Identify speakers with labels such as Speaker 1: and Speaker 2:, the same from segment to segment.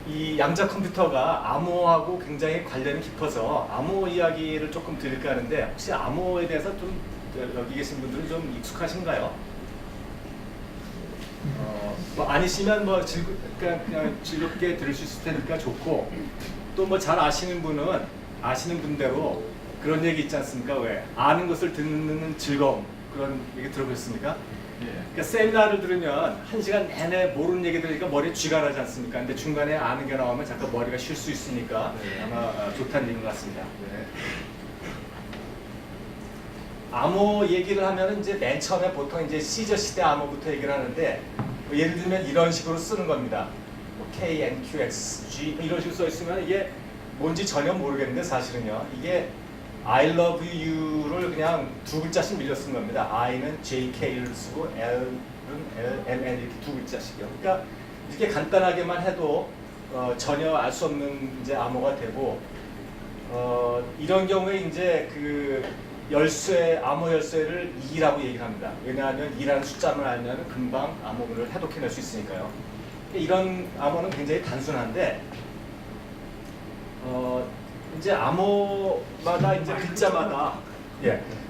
Speaker 1: 이 양자 컴퓨터가 암호하고 굉장히 관련이 깊어서 암호 이야기를 조금 드릴까 하는데 혹시 암호에 대해서 좀 여기 계신 분들은 좀 익숙하신가요? 뭐 아니시면 뭐 그냥 즐겁게 들을 수 있을 테니까 좋고 또 뭐 잘 아시는 분은 아시는 분대로 그런 얘기 있지 않습니까? 왜 아는 것을 듣는 즐거움 그런 얘기 들어보셨습니까? 그러니까 세미나를 들으면 1시간 내내 모르는 얘기 들으니까 머리에 쥐가 나지 않습니까? 근데 중간에 아는 게 나오면 잠깐 머리가 쉴 수 있으니까 아마 좋다는 얘기인 것 같습니다. 암호 얘기를 하면 이제 맨 처음에 보통 이제 시저 시대 암호부터 얘기를 하는데 뭐 예를 들면 이런 식으로 쓰는 겁니다. 뭐 K, N, Q, X, G 이런 식으로 써 있으면 이게 뭔지 전혀 모르겠는데 사실은요. 이게 I love you를 그냥 두 글자씩 밀려 쓴 겁니다. I는 JK를 쓰고 L은 LN 이렇게 두 글자씩이요. 그러니까 이렇게 간단하게만 해도 전혀 알 수 없는 이제 암호가 되고 이런 경우에 이제 그 열쇠 암호 열쇠를 2라고 얘기를 합니다. 왜냐하면 2라는 숫자만 알면 금방 암호를 해독해낼 수 있으니까요. 이런 암호는 굉장히 단순한데 이제 암호마다 이제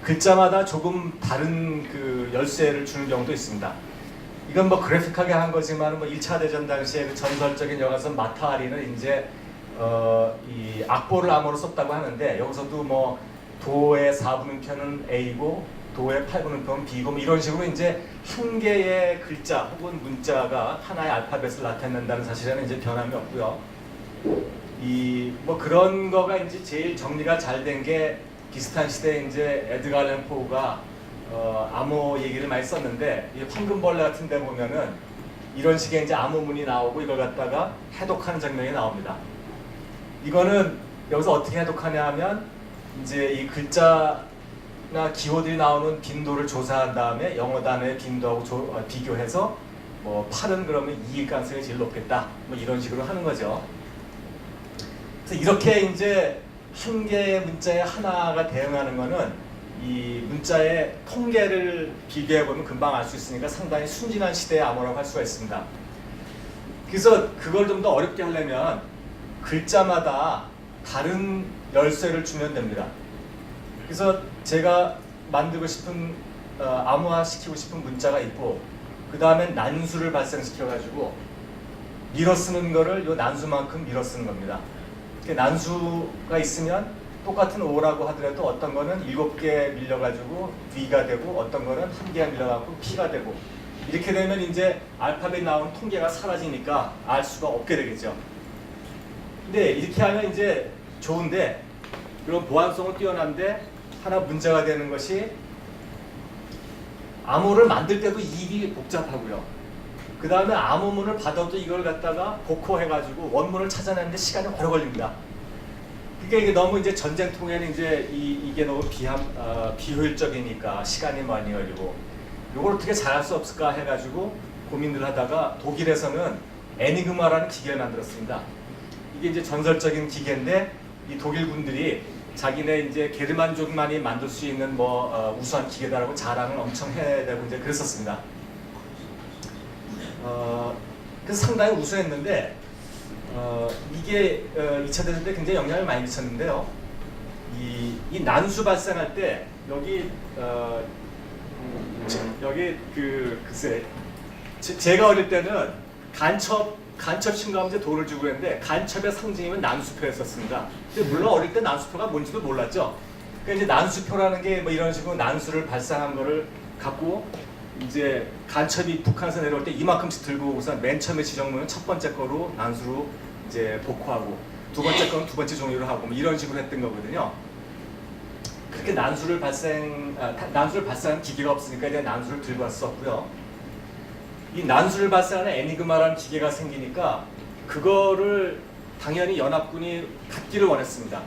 Speaker 1: 글자마다 조금 다른 그 열쇠를 주는 경우도 있습니다. 이건 뭐 그래픽하게 한 거지만 뭐 1차 대전 당시에 그 전설적인 여가선 마타하리는 이제 이 악보를 암호로 썼다고 하는데 여기서도 뭐 도의 4분음표는 A고 도의 8분음표는 B고 뭐 이런 식으로 이제 한 개의 글자 혹은 문자가 하나의 알파벳을 나타낸다는 사실에는 이제 변함이 없고요. 이 뭐 그런 거가 이제 제일 정리가 잘 된 게 비슷한 시대에 이제 에드가 알런 포가 암호 얘기를 많이 썼는데 이 황금벌레 같은 데 보면은 이런 식의 이제 암호문이 나오고 이걸 갖다가 해독하는 장면이 나옵니다. 이거는 여기서 어떻게 해독하냐 하면 이제 이 글자나 기호들이 나오는 빈도를 조사한 다음에 영어 단어의 빈도하고 비교해서 뭐 8은 그러면 2일 가능성이 제일 높겠다 뭐 이런 식으로 하는 거죠. 그래서 이렇게 이제 한 개의 문자에 하나가 대응하는 거는 이 문자의 통계를 비교해 보면 금방 알 수 있으니까 상당히 순진한 시대의 암호라고 할 수가 있습니다. 그래서 그걸 좀 더 어렵게 하려면 글자마다 다른 열쇠를 주면 됩니다. 그래서 제가 만들고 싶은 암호화시키고 싶은 문자가 있고 그 다음에 난수를 발생시켜가지고 밀어 쓰는 거를 이 난수만큼 밀어 쓰는 겁니다. 난수가 있으면 똑같은 O라고 하더라도 어떤 거는 7개 밀려가지고 V가 되고 어떤 거는 1개가 밀려가지고 P가 되고 이렇게 되면 이제 알파벳 나오는 통계가 사라지니까 알 수가 없게 되겠죠. 근데 이렇게 하면 이제 좋은데 그런 보안성은 뛰어난데 하나 문제가 되는 것이 암호를 만들 때도 일이 복잡하고요. 그 다음에 암호문을 받아도 이걸 갖다가 복호해가지고 원문을 찾아내는데 시간이 오래 걸립니다. 그러니까 이게 너무 이제 전쟁통에는 이제 이게 너무 비효율적이니까 시간이 많이 걸리고 이걸 어떻게 잘할 수 없을까 해가지고 고민을 하다가 독일에서는 애니그마라는 기계를 만들었습니다. 이게 이제 전설적인 기계인데 이 독일 군들이 자기네 이제 게르만족만이 만들 수 있는 뭐 우수한 기계다라고 자랑을 엄청 해대고 이제 그랬었습니다. 그래서 상당히 우수했는데 이게 2차 대전 때 굉장히 영향을 많이 미쳤는데요. 이 난수 발생할 때 여기 여기 글쎄 제가 어릴 때는 간첩 신고하면 이제 돌을 주고 했는데 간첩의 상징이면 난수표였었습니다. 근데 물론 어릴 때 난수표가 뭔지도 몰랐죠. 그러니까 이제 난수표라는 게 뭐 이런 식으로 난수를 발생한 거를 갖고 이제 간첩이 북한에서 내려올 때 이만큼씩 들고 오고서 맨 처음에 지정문은 첫 번째 거로 난수로 이제 복호하고 두 번째 거는 두 번째 종이로 하고 뭐 이런 식으로 했던 거거든요. 그렇게 난수를 발생하는 기계가 없으니까 이제 난수를 들고 왔었고요. 이 난수를 발생하는 애니그마라는 기계가 생기니까 그거를 당연히 연합군이 갖기를 원했습니다.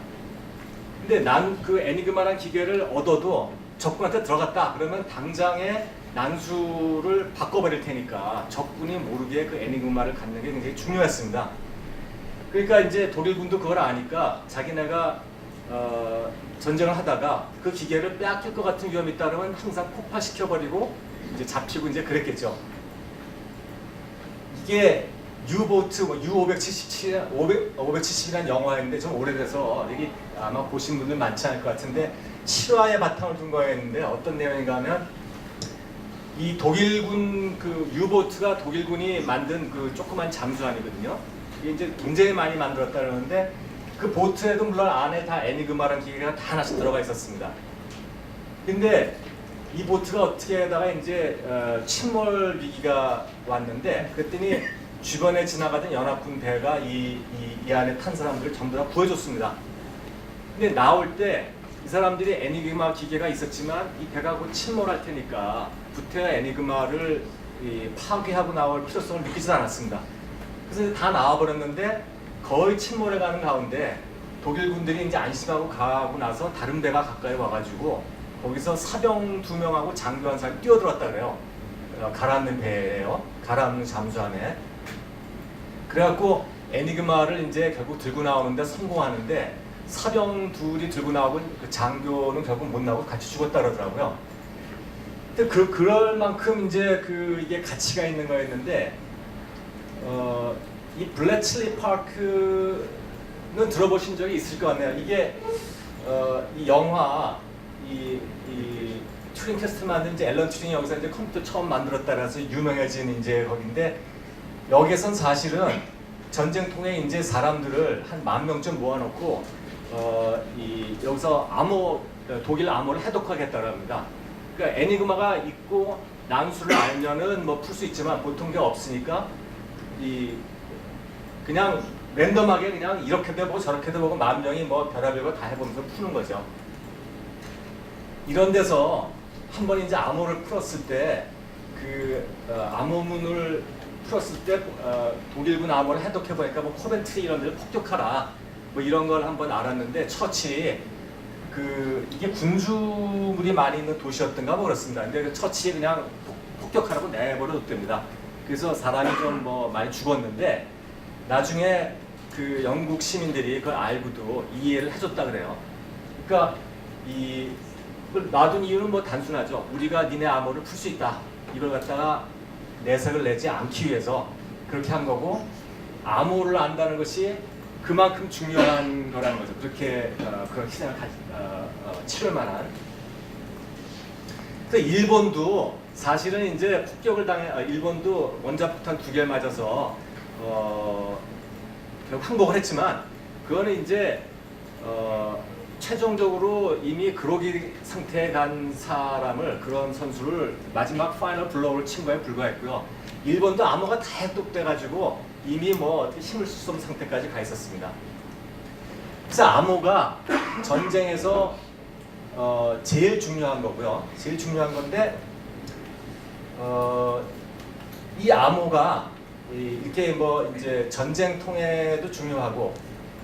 Speaker 1: 근데 그 애니그마라는 기계를 얻어도 적군한테 들어갔다 그러면 당장에 난수를 바꿔버릴 테니까 적군이 모르게 그 애니그마를 갖는 게 굉장히 중요했습니다. 그러니까 이제 독일군도 그걸 아니까 자기네가 전쟁을 하다가 그 기계를 빼앗길 것 같은 위험이 있다 그러면 항상 폭파시켜버리고 이제 잡히고 이제 그랬겠죠. 이게 U-보트, U-577, 570이라는 영화인데 좀 오래돼서 여기 아마 보신 분들 많지 않을 것 같은데 실화에 바탕을 둔 거였는데 어떤 내용인가 하면 이 독일군 그 U-보트가 독일군이 만든 그 조그만 잠수함이거든요. 이게 이제 굉장히 많이 만들었다 그러는데 그 보트에도 물론 안에 다 애니그마라는 기계가 다 하나씩 들어가 있었습니다. 근데 이 보트가 어떻게 하다가 이제 침몰 위기가 왔는데 그랬더니 주변에 지나가던 연합군 배가 이 안에 탄 사람들을 전부 다 구해줬습니다. 근데 나올 때 이 사람들이 애니그마 기계가 있었지만 이 배가 곧 침몰할 테니까 부태와 애니그마를 파괴하고 나올 필요성을 느끼지 않았습니다. 그래서 다 나와버렸는데 거의 침몰해가는 가운데 독일군들이 이제 안심하고 가고 나서 다른 배가 가까이 와가지고 거기서 사병 2명하고 장교 한 사람이 뛰어들었다 그래요. 가라앉는 배예요. 가라앉는 잠수함에. 그래갖고 애니그마를 이제 결국 들고 나오는데 성공하는데 사병 둘이 들고 나오고 그 장교는 결국 못 나오고 같이 죽었다 그러더라고요. 근데 그럴 만큼 이제 이게 가치가 있는 거였는데 이 블래칠리 파크는 들어보신 적이 있을 것 같네요. 이게 이 영화 이 튜링 테스트 만든 이제 앨런 튜링이 여기서 이제 컴퓨터 처음 만들었다 그래서 유명해진 이제 거긴데 여기선 사실은 전쟁통에 이제 사람들을 한 10,000명쯤 모아놓고 여기서 독일 암호를 해독하겠다고 합니다. 그러니까 애니그마가 있고 난수를 알면은 뭐 풀 수 있지만 보통 게 없으니까 그냥 랜덤하게 그냥 이렇게도 해보고 저렇게도 해보고 10,000명이 뭐 별의별 거 다 해보면서 푸는 거죠. 이런 데서 한번 이제 암호를 풀었을 때 암호문을 풀었을 때 독일군 암호를 해독해 보니까 뭐 코벤트리 이런 데를 폭격하라 뭐 이런 걸 한번 알았는데 처치 이게 군주물이 많이 있는 도시였던가 뭐 그렇습니다. 근데 그 처치에 그냥 폭격하라고 내버려 뒀답니다. 그래서 사람이 좀 뭐 많이 죽었는데 나중에 그 영국 시민들이 그걸 알고도 이해를 해줬다 그래요. 그러니까 그걸 놔둔 이유는 뭐 단순하죠. 우리가 니네 암호를 풀 수 있다. 이걸 갖다가 내색을 내지 않기 위해서 그렇게 한 거고 암호를 안다는 것이 그만큼 중요한 거라는 거죠. 그렇게 그런 희생을 치를 만한. 그래서 일본도 사실은 이제 폭격을 일본도 원자폭탄 2개를 맞아서 결국 항복을 했지만 그거는 이제 최종적으로 이미 그로기 상태에 간 사람을 그런 선수를 마지막 파이널 블로우를 친 거에 불과했고요. 일본도 암호가 다 해독돼가지고 이미 뭐 힘을 쓸 수 없는 상태까지 가 있었습니다. 그래서 암호가 전쟁에서 제일 중요한 거고요. 제일 중요한 건데 이 암호가 이렇게 뭐 이제 전쟁통에도 중요하고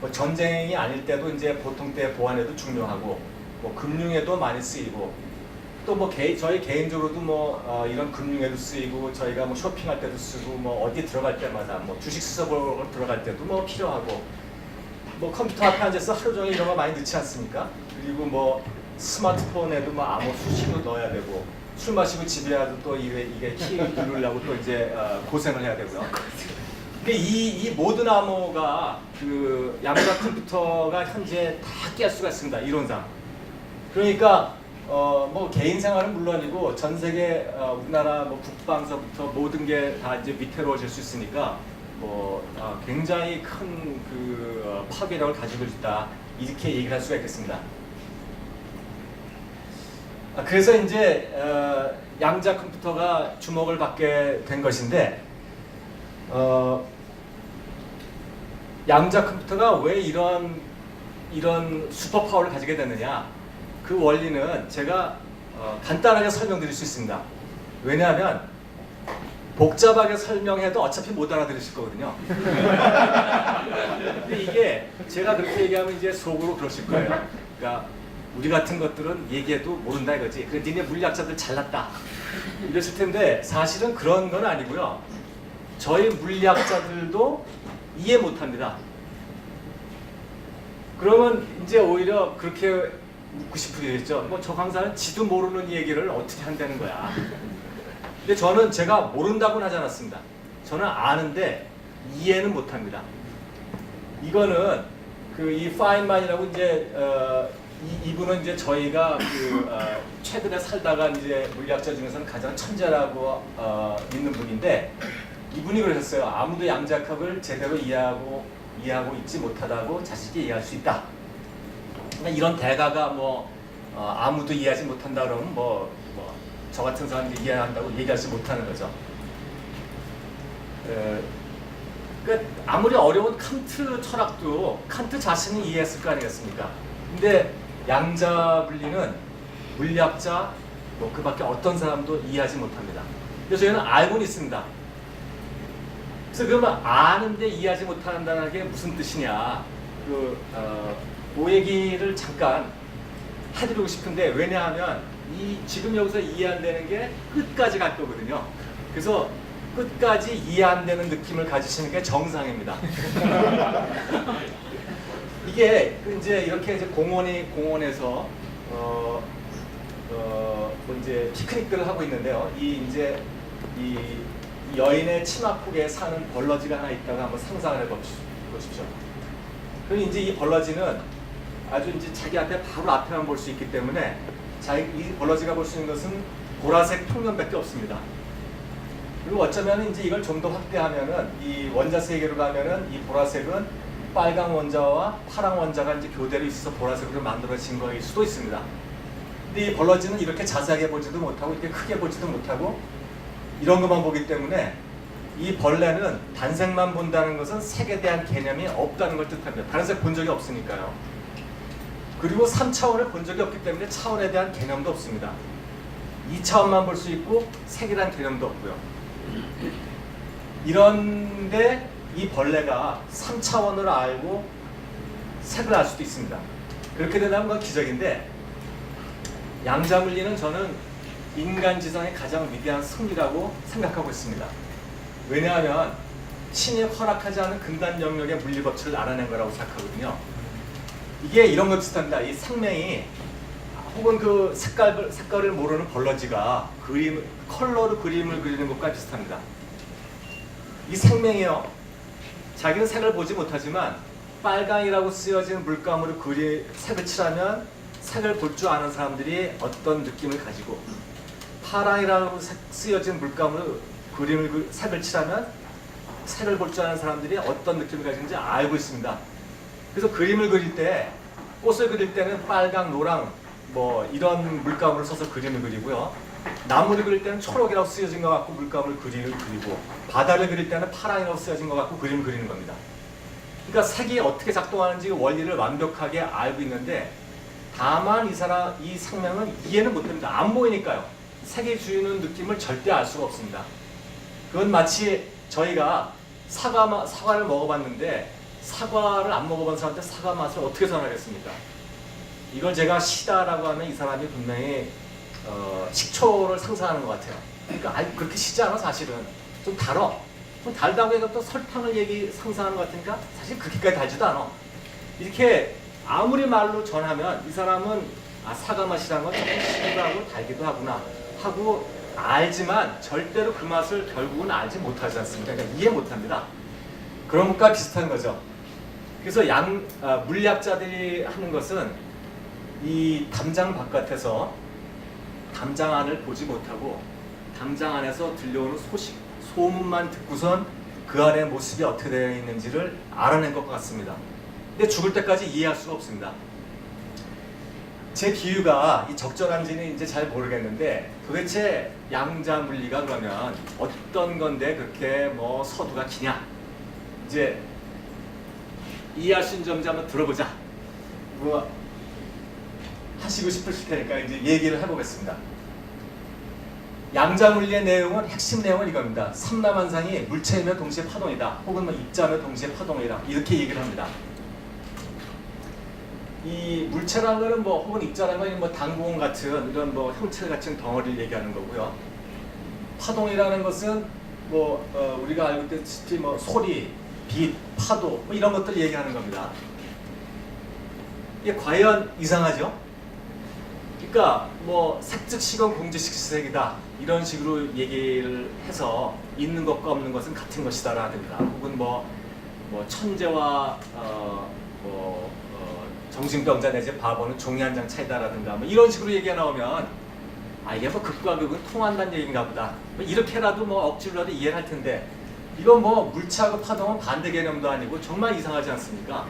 Speaker 1: 뭐 전쟁이 아닐 때도 이제 보통 때 보안에도 중요하고 뭐 금융에도 많이 쓰이고 또 뭐 저희 개인적으로도 뭐 이런 금융에도 쓰이고 저희가 뭐 쇼핑할 때도 쓰고 뭐 어디 들어갈 때마다 뭐 주식 수석으로 들어갈 때도 뭐 필요하고 뭐 컴퓨터 앞에 앉아서 하루 종일 이런 거 많이 넣지 않습니까? 그리고 뭐 스마트폰에도 뭐 암호 수식도 넣어야 되고 술 마시고 집에 와도 또 이게 키 누르려고 또 이제 고생을 해야 되고요. 이 모든 암호가 그 양자 컴퓨터가 현재 다 깰 수가 있습니다. 이론상. 그러니까 뭐 개인 생활은 물론이고 전 세계 우리나라 뭐 국방서부터 모든 게 다 이제 위태로워질 수 있으니까 뭐 굉장히 큰 그 파괴력을 가지고 있다 이렇게 얘기를 할 수가 있겠습니다. 그래서 이제 양자 컴퓨터가 주목을 받게 된 것인데 양자 컴퓨터가 왜 이런 슈퍼 파워를 가지게 됐느냐? 그 원리는 제가 간단하게 설명드릴 수 있습니다. 왜냐하면 복잡하게 설명해도 어차피 못 알아들으실 거거든요. 근데 이게 제가 그렇게 얘기하면 이제 속으로 그러실 거예요. 그러니까 우리 같은 것들은 얘기해도 모른다 이거지. 그래 니네 물리학자들 잘났다 이랬을 텐데 사실은 그런 건 아니고요. 저희 물리학자들도 이해 못합니다. 그러면 이제 오히려 그렇게 묻고 싶으겠죠. 뭐 저 강사는 지도 모르는 얘기를 어떻게 한다는 거야. 근데 저는 제가 모른다고는 하지 않았습니다. 저는 아는데 이해는 못합니다. 이거는 이 파인만이라고 이제 이분은 이제 저희가 최근에 살다가 이제 물리학자 중에서는 가장 천재라고 믿는 분인데, 이분이 그러셨어요. 아무도 양자역학을 제대로 이해하고 있지 못하다고 자식이 이해할 수 있다. 그러니까 이런 대가가 아무도 이해하지 못한다 그러면 저 같은 사람이 이해한다고 얘기하지 못하는 거죠. 그러니까 아무리 어려운 칸트 철학도 칸트 자신이 이해했을 거 아니겠습니까? 근데 양자 분리는 물리학자 그 밖에 어떤 사람도 이해하지 못합니다. 그래서 저희는 알고는 있습니다. 그래서 그러면 아는데 이해하지 못한다는 게 무슨 뜻이냐? 그 얘기를 잠깐 해드리고 싶은데, 왜냐하면 지금 여기서 이해 안 되는 게 끝까지 갈 거거든요. 그래서 끝까지 이해 안 되는 느낌을 가지시는 게 정상입니다. 이게 이제 이렇게 이제 공원에서 이제 피크닉들을 하고 있는데요. 이 여인의 치마폭에 사는 벌러지가 하나 있다가 한번 상상을 해보십시오. 그럼 이제 이 벌러지는 아주 이제 자기 앞에 바로 앞에만 볼 수 있기 때문에 이 벌러지가 볼 수 있는 것은 보라색 평면밖에 없습니다. 그리고 어쩌면 이제 이걸 좀 더 확대하면은 이 원자 세계로 가면은 이 보라색은 빨강 원자와 파랑 원자가 이제 교대로 있어서 보라색으로 만들어진 거일 수도 있습니다. 근데 이 벌러지는 이렇게 자세하게 보지도 못하고 이렇게 크게 보지도 못하고 이런 것만 보기 때문에 이 벌레는 단색만 본다는 것은 색에 대한 개념이 없다는 걸 뜻합니다. 다른 색 본 적이 없으니까요. 그리고 3차원을 본 적이 없기 때문에 차원에 대한 개념도 없습니다. 2차원만 볼 수 있고 색이란 개념도 없고요. 이런데 이 벌레가 3차원을 알고 색을 알 수도 있습니다. 그렇게 된다면 그건 기적인데, 양자물리는 저는 인간 지성의 가장 위대한 승리라고 생각하고 있습니다. 왜냐하면 신이 허락하지 않은 근단 영역의 물리 법칙을 알아낸 거라고 생각하거든요. 이게 이런 것 비슷합니다. 이 생명이 혹은 그 색깔을 모르는 벌러지가 컬러로 그림을 그리는 것과 비슷합니다. 이 생명이요, 자기는 색을 보지 못하지만 빨강이라고 쓰여진 물감으로 색을 칠하면 색을 볼 줄 아는 사람들이 어떤 느낌을 가지고, 파랑이라고 쓰여진 물감으로 색을 칠하면 색을 볼 줄 아는 사람들이 어떤 느낌을 가지는지 알고 있습니다. 그래서 그림을 그릴 때, 꽃을 그릴 때는 빨강, 노랑 이런 물감으로 써서 그림을 그리고요. 나무를 그릴 때는 초록이라고 쓰여진 것 같고 물감을 그리고, 바다를 그릴 때는 파랑이라고 쓰여진 것 같고 그림을 그리는 겁니다. 그러니까 색이 어떻게 작동하는지 원리를 완벽하게 알고 있는데, 다만 이 생명은 이해는 못합니다. 안 보이니까요. 색이 주는 느낌을 절대 알 수가 없습니다. 그건 마치 저희가 사과를 먹어봤는데 사과를 안 먹어본 사람한테 사과 맛을 어떻게 설명하겠습니까? 이걸 제가 시다라고 하면 이 사람이 분명히 식초를 상상하는 것 같아요. 그러니까 그렇게 시지 않아. 사실은 좀 달어. 좀 달다고 해서 또 설탕을 상상하는 것 같으니까 사실 그렇게까지 달지도 않아. 이렇게 아무리 말로 전하면 이 사람은 사과 맛이라는 건 조금 시기도 하고 달기도 하구나 하고 알지만 절대로 그 맛을 결국은 알지 못하지 않습니까? 그러니까 이해 못합니다. 그런 것과 비슷한 거죠. 그래서 물리학자들이 하는 것은 이 담장 바깥에서 담장 안을 보지 못하고 담장 안에서 들려오는 소문만 듣고선 그 안의 모습이 어떻게 되어 있는지를 알아낸 것 같습니다. 근데 죽을 때까지 이해할 수가 없습니다. 제 비유가 적절한지는 이제 잘 모르겠는데, 도대체 양자 물리가 그러면 어떤 건데 그렇게 서두가 기냐? 이제 이해할 수 있는 점인지 한번 들어보자. 하시고 싶으실 테니까 이제 얘기를 해보겠습니다. 양자 물리의 내용은, 핵심 내용은 이겁니다. 삼라만상이 물체이며 동시에 파동이다. 혹은 입자며 동시에 파동이다. 이렇게 얘기를 합니다. 이 물체라는 것은 혹은 입자라는 건 당구공 같은 이런 형체 같은 덩어리를 얘기하는 거고요. 파동이라는 것은 우리가 알고 있듯이 소리, 빛, 파도 이런 것들을 얘기하는 겁니다. 이게 과연 이상하죠? 그러니까 뭐 색즉시건 공즉시색이다 이런 식으로 얘기를 해서 있는 것과 없는 것은 같은 것이다라든가 혹은 뭐 천재와 정신병자 내지 바보는 종이 한 장 차이다라든가 뭐 이런 식으로 얘기가 나오면 아 이게 뭐 극과 극은 통한다는 얘기인가 보다 뭐 이렇게라도 뭐 억지로라도 이해를 할 텐데 이건 뭐 물체하고 파동은 반대 개념도 아니고 정말 이상하지 않습니까?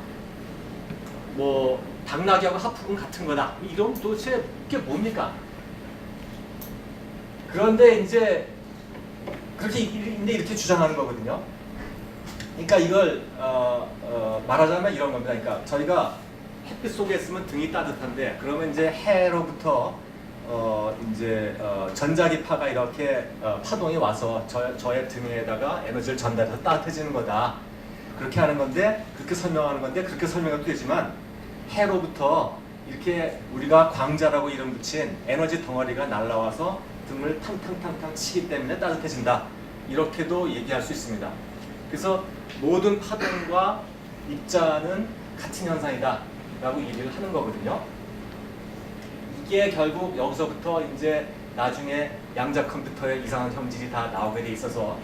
Speaker 1: 뭐 당나귀하고 하프는 같은 거다 이런 도대체 이게 뭡니까? 그런데 이제 그렇게 이렇게 주장하는 거거든요. 그러니까 이걸 말하자면 이런 겁니다. 그러니까 저희가 햇빛 속에 있으면 등이 따뜻한데 그러면 이제 해로부터 전자기파가 이렇게 파동이 와서 저의 등에다가 에너지를 전달해서 따뜻해지는 거다. 그렇게 하는 건데 그렇게 설명하는 건데 그렇게 설명해도 되지만 해로부터 이렇게 우리가 광자라고 이름 붙인 에너지 덩어리가 날라와서 등을 탕탕탕탕 치기 때문에 따뜻해진다. 이렇게도 얘기할 수 있습니다. 그래서 모든 파동과 입자는 같은 현상이다 라고 얘기를 하는 거거든요. 이게 결국 여기서부터 이제 나중에 양자 컴퓨터의 이상한 형질이 다 나오게 돼 있어서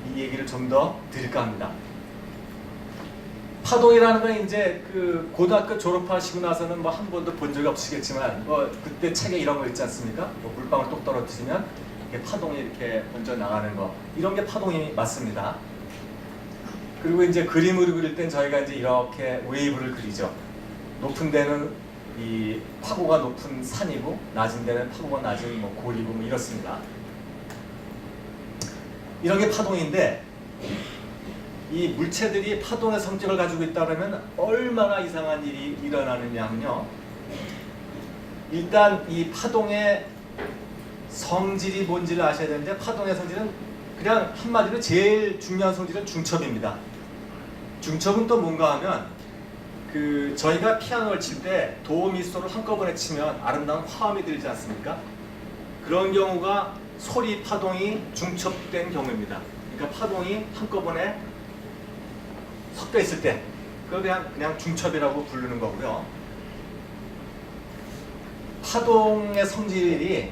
Speaker 1: 이 얘기를 좀 더 드릴까 합니다. 파동이라는 건 이제 그 고등학교 졸업하시고 나서는 뭐 한 번도 본 적이 없으시겠지만 뭐 그때 책에 이런 거 있지 않습니까? 뭐 물방울 똑 떨어뜨리면 이게 파동이 이렇게 먼저 나가는 거 이런 게 파동이 맞습니다. 그리고 이제 그림을 그릴 땐 저희가 이제 이렇게 웨이브를 그리죠. 높은 데는 이 파고가 높은 산이고 낮은 데는 파고가 낮은 뭐 골이고 뭐 이렇습니다. 이런 게 파동인데 이 물체들이 파동의 성질을 가지고 있다 그러면 얼마나 이상한 일이 일어나느냐 하면요. 일단 이 파동의 성질이 뭔지를 아셔야 되는데 파동의 성질은 그냥 한마디로 제일 중요한 성질은 중첩입니다. 중첩은 또 뭔가 하면 그 저희가 피아노를 칠 때 도, 미, 소를 한꺼번에 치면 아름다운 화음이 들지 않습니까? 그런 경우가 소리 파동이 중첩된 경우입니다. 그러니까 파동이 한꺼번에 섞여 있을 때 그걸 그냥 중첩이라고 부르는 거고요. 파동의 성질이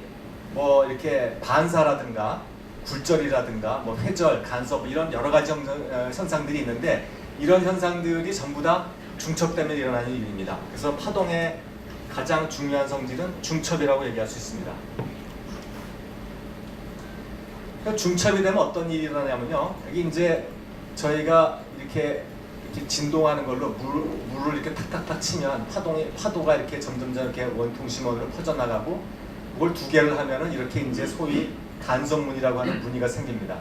Speaker 1: 뭐 이렇게 반사라든가 굴절이라든가 뭐 회절, 간섭 이런 여러 가지 현상들이 있는데 이런 현상들이 전부 다 중첩 때문에 일어나는 일입니다. 그래서 파동의 가장 중요한 성질은 중첩이라고 얘기할 수 있습니다. 그러니까 중첩이 되면 어떤 일이 일어나냐면요. 여기 이제 저희가 이렇게 진동하는 걸로 물을 이렇게 탁탁탁 치면 파도가 이렇게 점점 이렇게 원통심원으로 퍼져나가고 그걸 두 개를 하면은 이렇게 이제 소위 간섭무늬라고 하는 무늬가 생깁니다.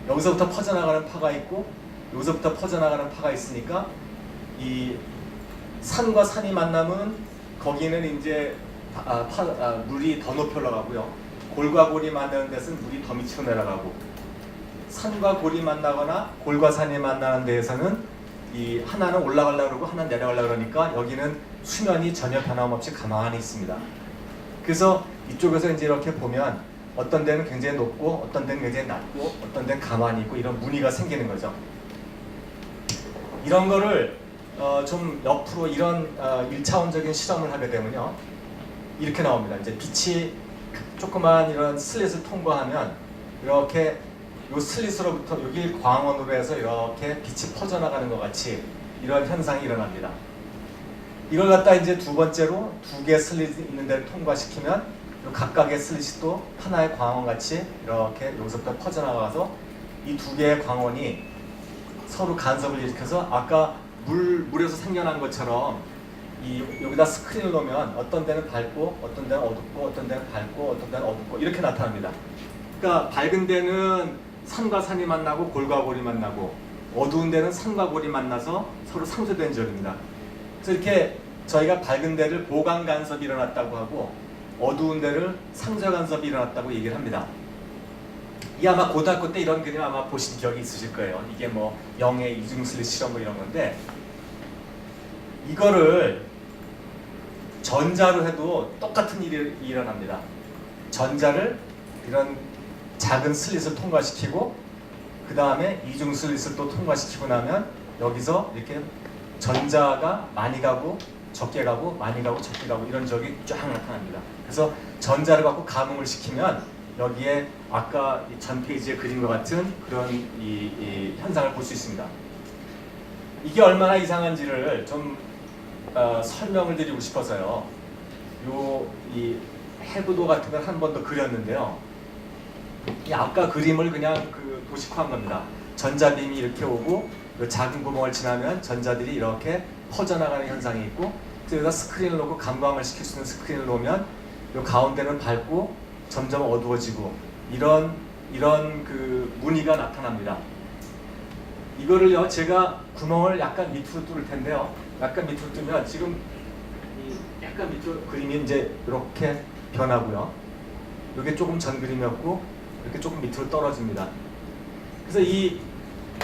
Speaker 1: 여기서부터 퍼져나가는 파가 있고 여기서부터 퍼져나가는 파가 있으니까 이 산과 산이 만나면 거기는 이제 물이 더 높이 올라가고요. 골과 골이 만나는 데서는 물이 더 밑으로 내려가고 산과 골이 만나거나 골과 산이 만나는 데에서는 이 하나는 올라가려고 그러고 하나는 내려가려고 그러니까 여기는 수면이 전혀 변함없이 가만히 있습니다. 그래서 이쪽에서 이제 이렇게 보면 어떤 데는 굉장히 높고 어떤 데는 굉장히 낮고 어떤 데는 가만히 있고 이런 무늬가 생기는 거죠. 이런 거를 좀 옆으로 이런 1차원적인 실험을 하게 되면요. 이렇게 나옵니다. 이제 빛이 조그만 이런 슬릿을 통과하면 이렇게 요 슬릿으로부터 여기 광원으로 해서 이렇게 빛이 퍼져나가는 것 같이 이런 현상이 일어납니다. 이걸 갖다 이제 두 번째로 두 개의 슬릿이 있는 데를 통과시키면 각각의 슬릿이 또 하나의 광원 같이 이렇게 여기서부터 퍼져나가서 이 두 개의 광원이 서로 간섭을 일으켜서 아까 물에서 생겨난 것처럼 여기다 스크린을 놓으면 어떤 데는 밝고 어떤 데는 어둡고 어떤 데는 밝고 어떤 데는 어둡고 이렇게 나타납니다. 그러니까 밝은 데는 산과 산이 만나고 골과 골이 만나고 어두운 데는 산과 골이 만나서 서로 상쇄된 지역입니다. 그래서 이렇게 저희가 밝은 데를 보강 간섭이 일어났다고 하고 어두운 데를 상쇄 간섭이 일어났다고 얘기를 합니다. 이 아마 고등학교 때 이런 그림 아마 보신 기억이 있으실 거예요. 이게 뭐 영의 이중슬릿 실험 뭐 이런 건데 이거를 전자로 해도 똑같은 일이 일어납니다. 전자를 이런 작은 슬릿을 통과시키고 그 다음에 이중 슬릿을 또 통과시키고 나면 여기서 이렇게 전자가 많이 가고 적게 가고 많이 가고 적게 가고 이런 적이 쫙 나타납니다. 그래서 전자를 갖고 감응을 시키면 여기에 아까 전 페이지에 그린 것 같은 그런 이 현상을 볼 수 있습니다. 이게 얼마나 이상한지를 좀 설명을 드리고 싶어서요. 이 해부도 같은 걸 한 번 더 그렸는데요. 이 아까 그림을 그냥 도식화한 겁니다. 전자빔이 이렇게 오고 그 작은 구멍을 지나면 전자들이 이렇게 퍼져나가는 현상이 있고, 그래서 스크린을 놓고 감광을 시킬 수 있는 스크린을 놓으면 이 가운데는 밝고 점점 어두워지고 이런 그 무늬가 나타납니다. 이거를요 제가 구멍을 약간 밑으로 뚫을 텐데요. 약간 밑으로 뚫으면 지금 약간 밑으로 그림이 이제 이렇게 변하고요. 이게 조금 전 그림이었고 이렇게 조금 밑으로 떨어집니다. 그래서 이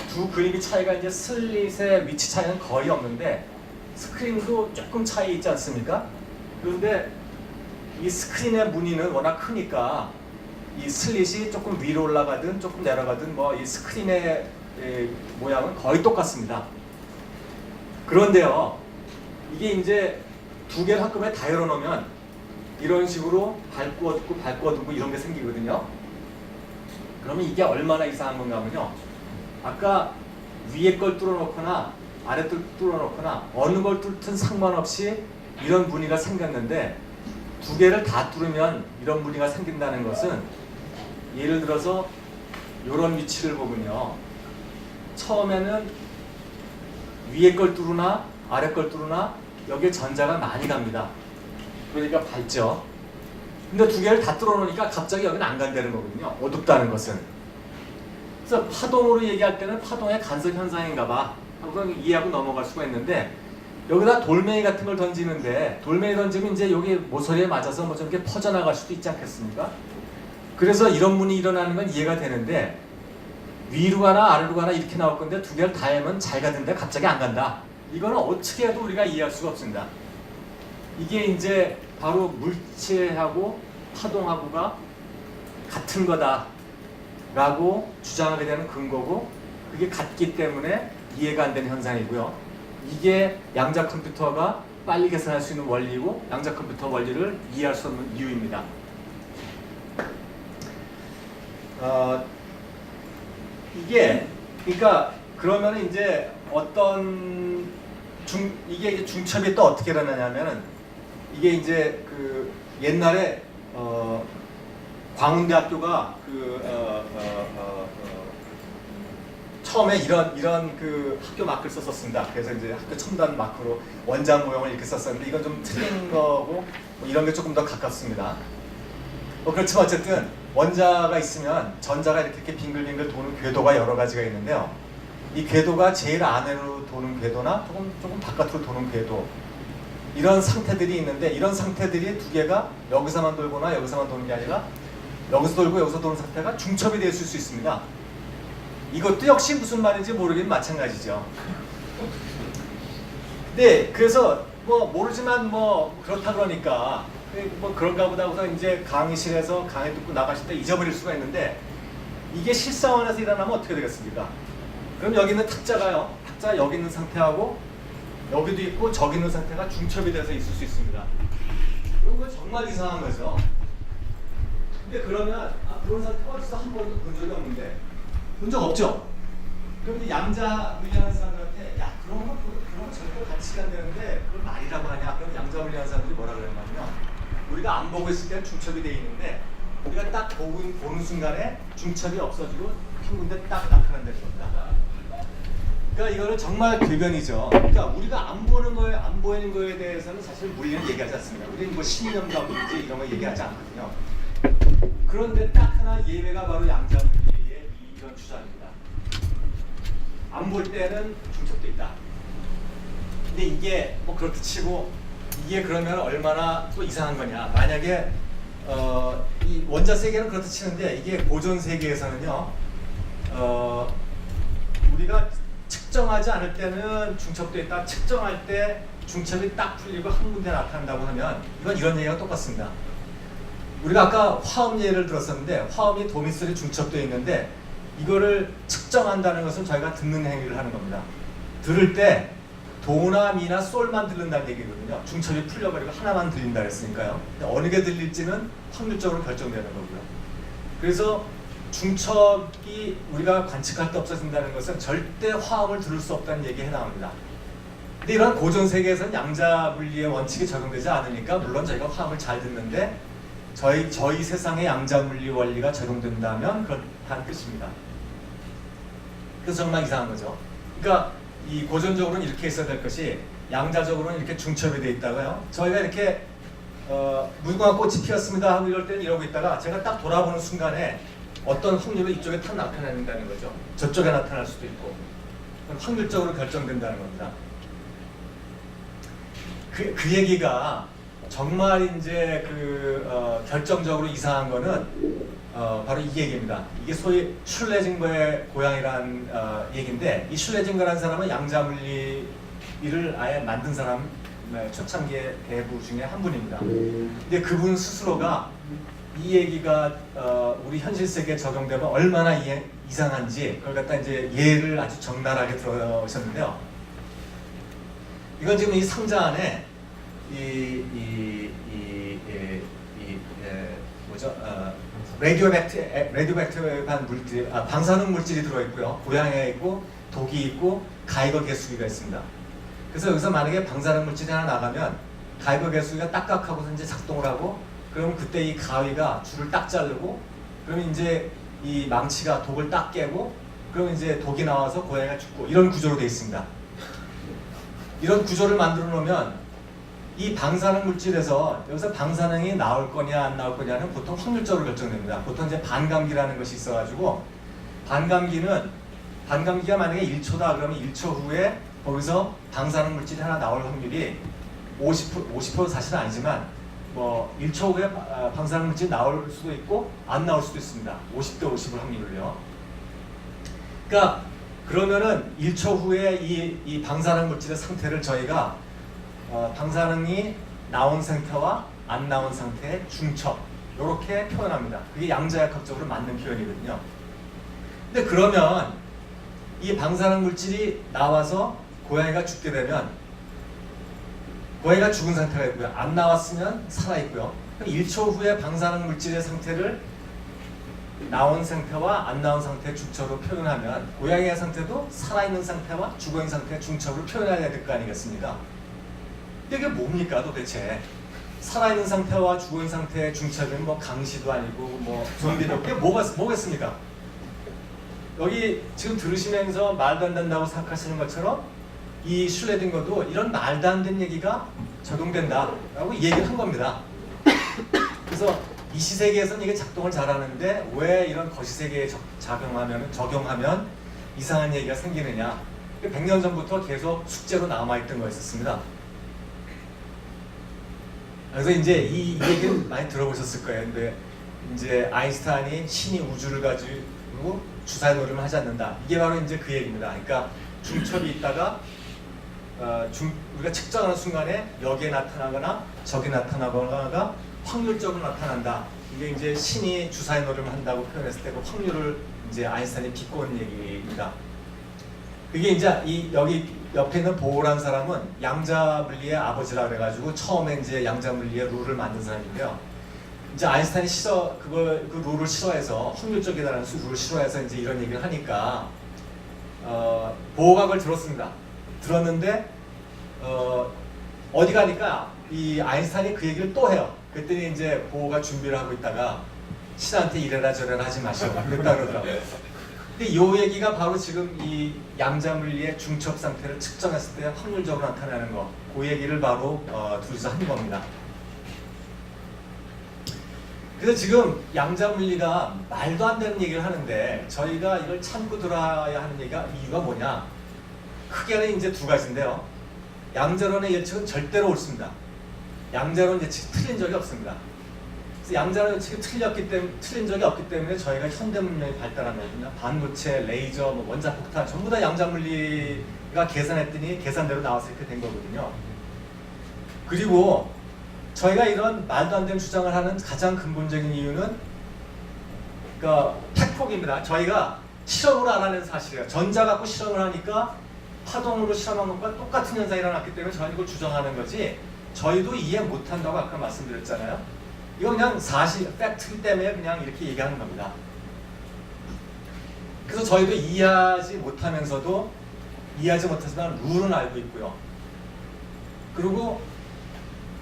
Speaker 1: 두 그림의 차이가 이제 슬릿의 위치 차이는 거의 없는데 스크린도 조금 차이 있지 않습니까? 그런데 이 스크린의 무늬는 워낙 크니까 이 슬릿이 조금 위로 올라가든 조금 내려가든 뭐 이 스크린의 모양은 거의 똑같습니다. 그런데요, 이게 이제 두 개를 한꺼번에 다 열어놓으면 이런 식으로 밝고 어둡고 밝고 어둡고 이런 게 생기거든요. 그러면 이게 얼마나 이상한 건가 하면요, 아까 위에 걸 뚫어놓거나 아래 걸 뚫어놓거나 어느 걸 뚫든 상관없이 이런 무늬가 생겼는데 두 개를 다 뚫으면 이런 무늬가 생긴다는 것은, 예를 들어서 이런 위치를 보면요, 처음에는 위에 걸 뚫으나 아래 걸 뚫으나 여기에 전자가 많이 갑니다. 그러니까 밝죠. 근데 두 개를 다 뚫어놓으니까 갑자기 여기는 안 간다는 거거든요. 어둡다는 것은. 그래서 파동으로 얘기할 때는 파동의 간섭 현상인가 봐 하고 이해하고 넘어갈 수가 있는데, 여기다 돌멩이 같은 걸 던지는데 돌멩이 던지면 이제 여기 모서리에 맞아서 뭐 좀 이렇게 퍼져나갈 수도 있지 않겠습니까? 그래서 이런 문이 일어나는 건 이해가 되는데, 위로 가나 아래로 가나 이렇게 나올 건데 두 개를 다 하면 잘 가던데 갑자기 안 간다. 이거는 어떻게 해도 우리가 이해할 수가 없습니다. 이게 이제 바로 물체하고 파동하고가 같은 거다라고 주장하게 되는 근거고, 그게 같기 때문에 이해가 안 되는 현상이고요. 이게 양자 컴퓨터가 빨리 계산할 수 있는 원리고 양자 컴퓨터 원리를 이해할 수 없는 이유입니다. 이게 그러니까 그러면 이제 어떤 이게 이제 중첩이 또 어떻게 일어나냐면은, 이게 이제 그 옛날에 광운대학교가 처음에 이런 그 학교 마크를 썼었습니다. 그래서 이제 학교 첨단 마크로 원자 모형을 이렇게 썼었는데 이건 좀 틀린 거고 뭐 이런 게 조금 더 가깝습니다. 그렇지만 어쨌든 원자가 있으면 전자가 이렇게 빙글빙글 도는 궤도가 여러 가지가 있는데요. 이 궤도가 제일 안으로 도는 궤도나 조금 바깥으로 도는 궤도, 이런 상태들이 있는데, 이런 상태들이 두 개가 여기서만 돌거나 여기서만 도는 게 아니라 여기서 돌고 여기서 도는 상태가 중첩이 됐을 수 있습니다. 이것도 역시 무슨 말인지 모르긴 마찬가지죠. 네, 그래서 뭐 모르지만 뭐 그렇다 그러니까 뭐 그런가 보다 하고서 이제 강의실에서 강의 듣고 나가실 때 잊어버릴 수가 있는데, 이게 실상원에서 일어나면 어떻게 되겠습니까? 그럼 여기 있는 탁자가요, 탁자 여기 있는 상태하고 여기도 있고 저기 있는 상태가 중첩이 돼서 있을 수 있습니다. 그런 거 정말 이상한 거죠. 근데 그러면 그런 상태 어디서 한 번도 본 적이 없는데, 본 적 없죠? 그럼 이제 양자 물리하는 사람들한테 야 그런 거 절대 같이 안 되는데 그걸 말이라고 하냐? 그럼 양자 물리하는 사람들이 뭐라 그랬냐면, 우리가 안 보고 있을 때는 중첩이 돼 있는데 우리가 딱 보는 순간에 중첩이 없어지고 한 군데 딱 나타난다는 겁니다. 그러니까 이거는 정말 궤변이죠. 그러니까 우리가 안 보는 거에, 안 보이는 거에 대해서는 사실 물리는 얘기하지 않습니다. 우리는 뭐 신념가든지 이런 거 얘기하지 않거든요. 그런데 딱 하나 예외가 바로 양자 물리의 이런 주장입니다. 안 볼 때는 중첩도 있다. 근데 이게 뭐 그렇게 치고, 이게 그러면 얼마나 또 이상한 거냐? 만약에 이 원자 세계는 그렇다 치는데, 이게 보존 세계에서는요, 우리가 측정하지 않을 때는 중첩도 있다, 측정할 때 중첩이 딱 풀리고 한 군데 나타난다고 하면 이건 이런 얘기가 똑같습니다. 우리가 아까 화음 예를 들었었는데, 화음이 도미솔이 중첩되어 있는데 이거를 측정한다는 것은 저희가 듣는 행위를 하는 겁니다. 들을 때 도나 미나 솔만 들린다는 얘기거든요. 중첩이 풀려버리고 하나만 들린다 그랬으니까요. 근데 어느 게 들릴지는 확률적으로 결정되는 거고요. 그래서 중첩이 우리가 관측할 때 없어진다는 것은 절대 화음을 들을 수 없다는 얘기에 해당합니다. 근데 이런 고전 세계에서는 양자 물리의 원칙이 적용되지 않으니까 물론 저희가 화음을 잘 듣는데 저희 세상의 양자 물리 원리가 적용된다면 그렇다는 뜻입니다. 그래서 정말 이상한 거죠. 그러니까 이 고전적으로는 이렇게 있어야 될 것이 양자적으로는 이렇게 중첩이 돼 있다가요. 저희가 이렇게 무궁화 꽃이 피었습니다 하고 이럴 때는 이러고 있다가 제가 딱 돌아보는 순간에 어떤 확률로 이쪽에 탁 나타낸다는 거죠. 저쪽에 나타날 수도 있고 그럼 확률적으로 결정된다는 겁니다. 그 얘기가 정말 이제 결정적으로 이상한 거는 바로 이 얘기입니다. 이게 소위 슐레징거의 고향이라는 얘기인데 이 슐레징거라는 사람은 양자물리를 아예 만든 사람 초창기의 대부 중에 한 분입니다. 근데 그분 스스로가 이 얘기가 우리 현실 세계에 적용되면 얼마나 이상한지 그걸 갖다 이제 예를 아주 적나라하게 들어오셨는데요. 이건 지금 이 상자 안에 레디오액티브한 물질, 방사능 물질이 들어있고요. 고양이가 있고 독이 있고 가이거 개수기가 있습니다. 그래서 여기서 만약에 방사능 물질이 하나 나가면 가이거 개수기가 딱딱하고서 이제 작동을 하고 그러면 그때 이 가위가 줄을 딱 자르고 그러면 이제 이 망치가 독을 딱 깨고 그러면 이제 독이 나와서 고양이가 죽고 이런 구조로 되어 있습니다. 이런 구조를 만들어 놓으면 이 방사능 물질에서 여기서 방사능이 나올 거냐 안 나올 거냐는 보통 확률적으로 결정됩니다. 보통 이제 반감기라는 것이 있어가지고 반감기가 만약에 1초다 그러면 1초 후에 거기서 방사능 물질이 하나 나올 확률이 50% 사실은 아니지만 뭐 1초 후에 방사능 물질이 나올 수도 있고 안 나올 수도 있습니다. 50대 50을 확률을요. 그러니까 그러면은 1초 후에 이 방사능 물질의 상태를 저희가 방사능이 나온 상태와 안 나온 상태의 중첩 이렇게 표현합니다. 그게 양자역학적으로 맞는 표현이거든요. 근데 그러면 이 방사능 물질이 나와서 고양이가 죽게 되면 고양이가 죽은 상태가 있고요. 안 나왔으면 살아있고요. 그럼 1초 후에 방사능 물질의 상태를 나온 상태와 안 나온 상태의 중첩으로 표현하면 고양이의 상태도 살아있는 상태와 죽어있는 상태의 중첩으로 표현해야 될 거 아니겠습니까? 이게 뭡니까 도대체? 살아있는 상태와 죽어있는 상태의 중첩은 뭐 강시도 아니고 뭐 좀비도 없고 뭐겠습니까? 여기 지금 들으시면서 말도 안 된다고 생각하시는 것처럼 이 슐레딩거도 이런 말도 안 되는 얘기가 적용된다라고 얘기를 한 겁니다. 그래서 이 시세계에서는 이게 작동을 잘하는데 왜 이런 거시세계에 적용하면 이상한 얘기가 생기느냐? 100년 전부터 계속 숙제로 남아있던 거였었습니다. 그래서 이제 이 얘기를 많이 들어보셨을 거예요. 근데 이제 아인슈타인이 신이 우주를 가지고 주사위 놀이를 하지 않는다. 이게 바로 이제 그 얘기입니다. 그러니까 중첩이 있다가 우리가 측정하는 순간에 여기에 나타나거나 저기 나타나거나가 확률적으로 나타난다. 이게 이제 신이 주사위 놀이를 한다고 표현했을 때 그 확률을 이제 아인슈타인이 비꼬는 얘기입니다. 그게 이제 여기 옆에 있는 보호란 사람은 양자 물리의 아버지라 그래가지고 처음에 이제 양자 물리의 룰을 만든 사람인데요. 이제 아인슈타인이 그 룰을 싫어해서 확률적이라는 룰을 싫어해서 이제 이런 얘기를 하니까 보호가 그걸 들었습니다. 들었는데 어디 가니까 이 아인슈타인이 그 얘기를 또 해요. 그랬더니 이제 보호가 준비를 하고 있다가 신한테 이래라 저래라 하지 마시오 그랬다 그러더라고요. 근데 이 얘기가 바로 지금 이 양자 물리의 중첩 상태를 측정했을 때 확률적으로 나타나는 거, 그 얘기를 바로 둘이서 한 겁니다. 그래서 지금 양자 물리가 말도 안 되는 얘기를 하는데 저희가 이걸 참고 들어야 하는 이유가 뭐냐? 크게는 이제 두 가지인데요. 양자론의 예측은 절대로 옳습니다. 양자론 예측이 틀린 적이 없습니다. 양자론 예측이 틀린 적이 없기 때문에 저희가 현대 문명이 발달한 거거든요. 반도체, 레이저, 원자폭탄 전부 다 양자 물리가 계산했더니 계산대로 나와서 이렇게 된 거거든요. 그리고 저희가 이런 말도 안 되는 주장을 하는 가장 근본적인 이유는 그러니까 팩폭입니다. 저희가 실험으로 알아낸 사실이에요. 전자 갖고 실험을 하니까 파동으로 실험한 것과 똑같은 현상이 일어났기 때문에 저희는 이걸 주장하는 거지 저희도 이해 못한다고 아까 말씀드렸잖아요. 이건 그냥 사실, 팩트 때문에 그냥 이렇게 얘기하는 겁니다. 그래서 저희도 이해하지 못하지만 룰은 알고 있고요. 그리고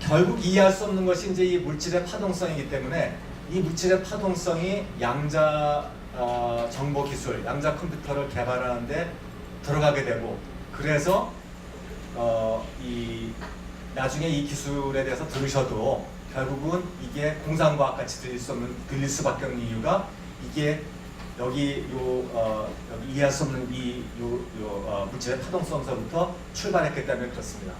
Speaker 1: 결국 이해할 수 없는 것이 이제 이 물질의 파동성이기 때문에 이 물질의 파동성이 양자 정보 기술, 양자 컴퓨터를 개발하는데 들어가게 되고 그래서 나중에 이 기술에 대해서 들으셔도 결국은 이게 공상과학 같이 들릴 수밖에 없는 이유가 이게 여기 이해할 수 없는 물질의 파동성서부터 출발했기 때문에 그렇습니다.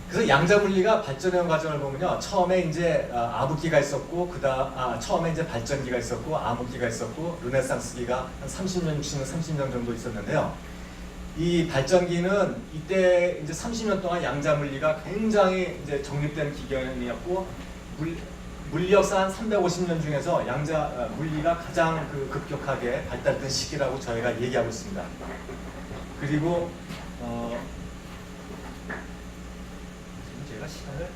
Speaker 1: 그래서 양자 물리가 발전해온 과정을 보면요, 처음에 이제 암흑기가 있었고, 처음에 이제 발전기가 있었고, 암흑기가 있었고, 르네상스기가 한 30년, 30년 정도 있었는데요. 이 발전기는 이때 이제 30년 동안 양자 물리가 굉장히 이제 정립된 기견이었고, 물리 역사 한 350년 중에서 양자 물리가 가장 급격하게 발달된 시기라고 저희가 얘기하고 있습니다. 그리고 제가 시간을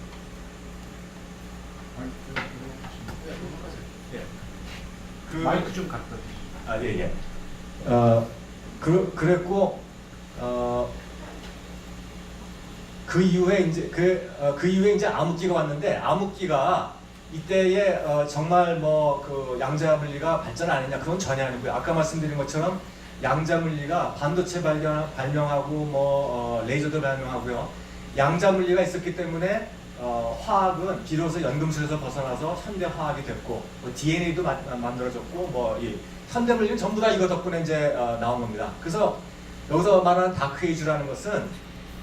Speaker 2: 마이크 좀 갖다 주시죠.
Speaker 1: 예예. 그랬고 그 이후에 이제 암흑기가 왔는데 암흑기가 이때에 정말 그 양자 물리가 발전 안 했냐 그건 전혀 아니고요. 아까 말씀드린 것처럼 양자 물리가 반도체 발명하고 레이저도 발명하고요. 양자 물리가 있었기 때문에 화학은 비로소 연금술에서 벗어나서 현대 화학이 됐고 DNA도 만들어졌고 이 현대 물리는 전부 다 이거 덕분에 이제 나온 겁니다. 그래서 여기서 말하는 다크에이지라는 것은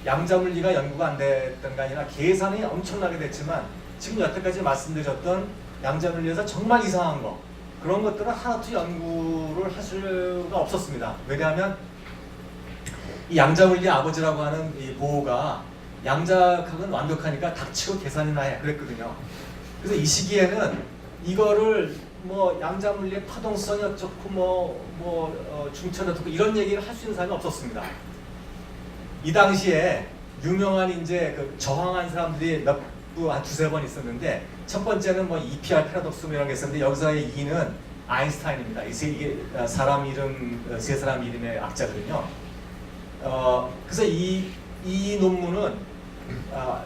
Speaker 1: 양자 물리가 연구가 안 됐던 게 아니라 계산이 엄청나게 됐지만 지금 여태까지 말씀드렸던 양자 물리에서 정말 이상한 거 그런 것들은 하나도 연구를 할 수가 없었습니다. 왜냐하면 이 양자 물리의 아버지라고 하는 이 보호가 양자학은 완벽하니까 닥치고 계산이나 해 그랬거든요. 그래서 이 시기에는 이거를 양자 물리의 파동성이 어쩌고 중천이 어떻고 이런 얘기를 할 수 있는 사람이 없었습니다. 이 당시에 유명한 이제 저항한 사람들이 한 두세 번 있었는데 첫 번째는 EPR 패러독스 이런 게 있었는데 여기서의 E는 아인슈타인입니다. 이게 사람 이름 세 사람 이름의 악자거든요. 그래서 이 논문은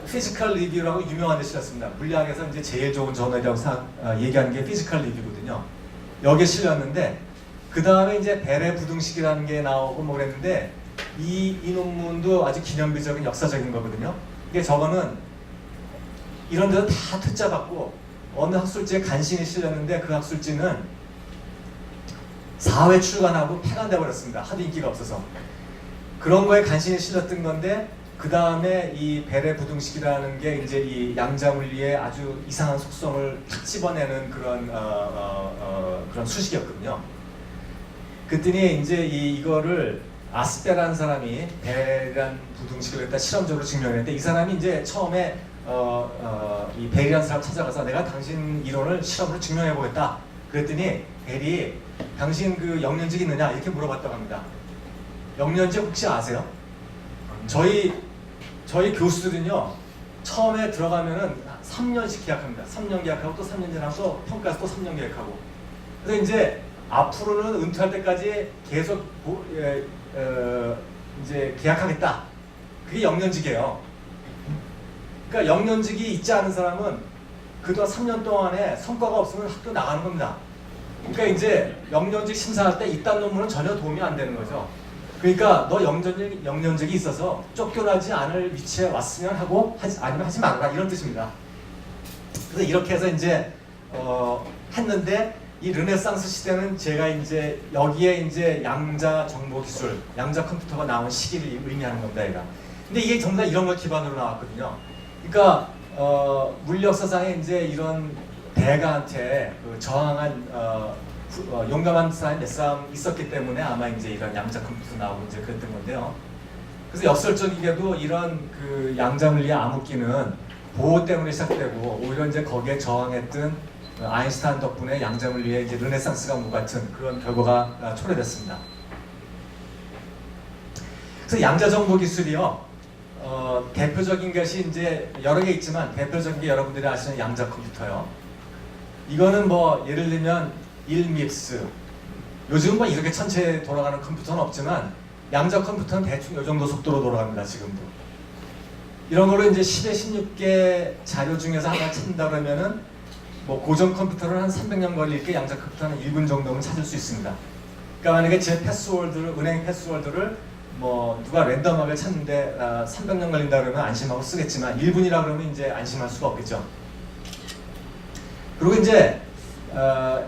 Speaker 1: 피지컬 리뷰라고 유명한 데 실렸습니다. 물리학에서 이제 제일 좋은 저널이라고 얘기하는 게 피지컬 리뷰거든요. 여기에 실렸는데 그 다음에 이제 벨의 부등식이라는 게 나오고 그랬는데 이 논문도 아주 기념비적인 역사적인 거거든요. 이게 저거는 이런 데서 다 퇴짜 받고 어느 학술지에 간신히 실렸는데 그 학술지는 4회 출간하고 폐간돼 버렸습니다. 하도 인기가 없어서. 그런 거에 간신히 실렸던 건데 그 다음에 이 벨의 부등식이라는 게 이제 이 양자 물리의 아주 이상한 속성을 탁 집어내는 그런 수식이었거든요. 그랬더니 이제 이거를 아스페라는 사람이 벨이란 부등식을 갖다 실험적으로 증명했는데 이 사람이 이제 처음에 이 벨이라는 사람 찾아가서 내가 당신 이론을 실험으로 증명해 보겠다. 그랬더니 벨이 당신 영년직 있느냐 이렇게 물어봤다고 합니다. 영년직 혹시 아세요? 저희 교수들은요 처음에 들어가면은 3년씩 계약합니다. 3년 계약하고 또 3년 지나고 또 평가해서 또 3년 계약하고. 그래서 이제 앞으로는 은퇴할 때까지 계속 이제 계약하겠다. 그게 영년직이에요. 그러니까 영년직이 있지 않은 사람은 그동안 3년 동안에 성과가 없으면 학교 나가는 겁니다. 그러니까 이제 영년직 심사할 때 이딴 논문은 전혀 도움이 안 되는 거죠. 그러니까 너 영년직이 있어서 쫓겨나지 않을 위치에 왔으면 하고 아니면 하지 말아라 이런 뜻입니다. 그래서 이렇게 해서 이제 했는데 이 르네상스 시대는 제가 이제 여기에 이제 양자 정보 기술, 양자 컴퓨터가 나온 시기를 의미하는 겁니다, 얘가. 근데 이게 전부 다 이런 걸 기반으로 나왔거든요. 그러니까 물리 역사상에 이제 이런 대가한테 저항한 용감한 사람이 몇 사람 있었기 때문에 아마 이제 이런 양자 컴퓨터 나오고 이제 그랬던 건데요. 그래서 역설적이게도 이런 양자 물리의 암흑기는 보호 때문에 시작되고 오히려 이제 거기에 저항했던 아인슈타인 덕분에 양자 물리의 이제 르네상스가 온 것 같은 그런 결과가 초래됐습니다. 그래서 양자 정보 기술이요. 대표적인 것이 이제 여러 개 있지만 대표적인 게 여러분들이 아시는 양자 컴퓨터요. 이거는 뭐 예를 들면 1믹스. 요즘 뭐 이렇게 천천히 돌아가는 컴퓨터는 없지만 양자 컴퓨터는 대충 이 정도 속도로 돌아갑니다. 지금도. 이런 거로 이제 10에 16개 자료 중에서 하나 찾는다 그러면은 뭐 고전 컴퓨터는 한 300년 걸릴 게 양자 컴퓨터는 1분 정도면 찾을 수 있습니다. 그러니까 만약에 제 패스워드를 은행 패스워드를 뭐 누가 랜덤하게 찾는데 300년 걸린다 그러면 안심하고 쓰겠지만 1분이라 그러면 이제 안심할 수가 없겠죠. 그리고 이제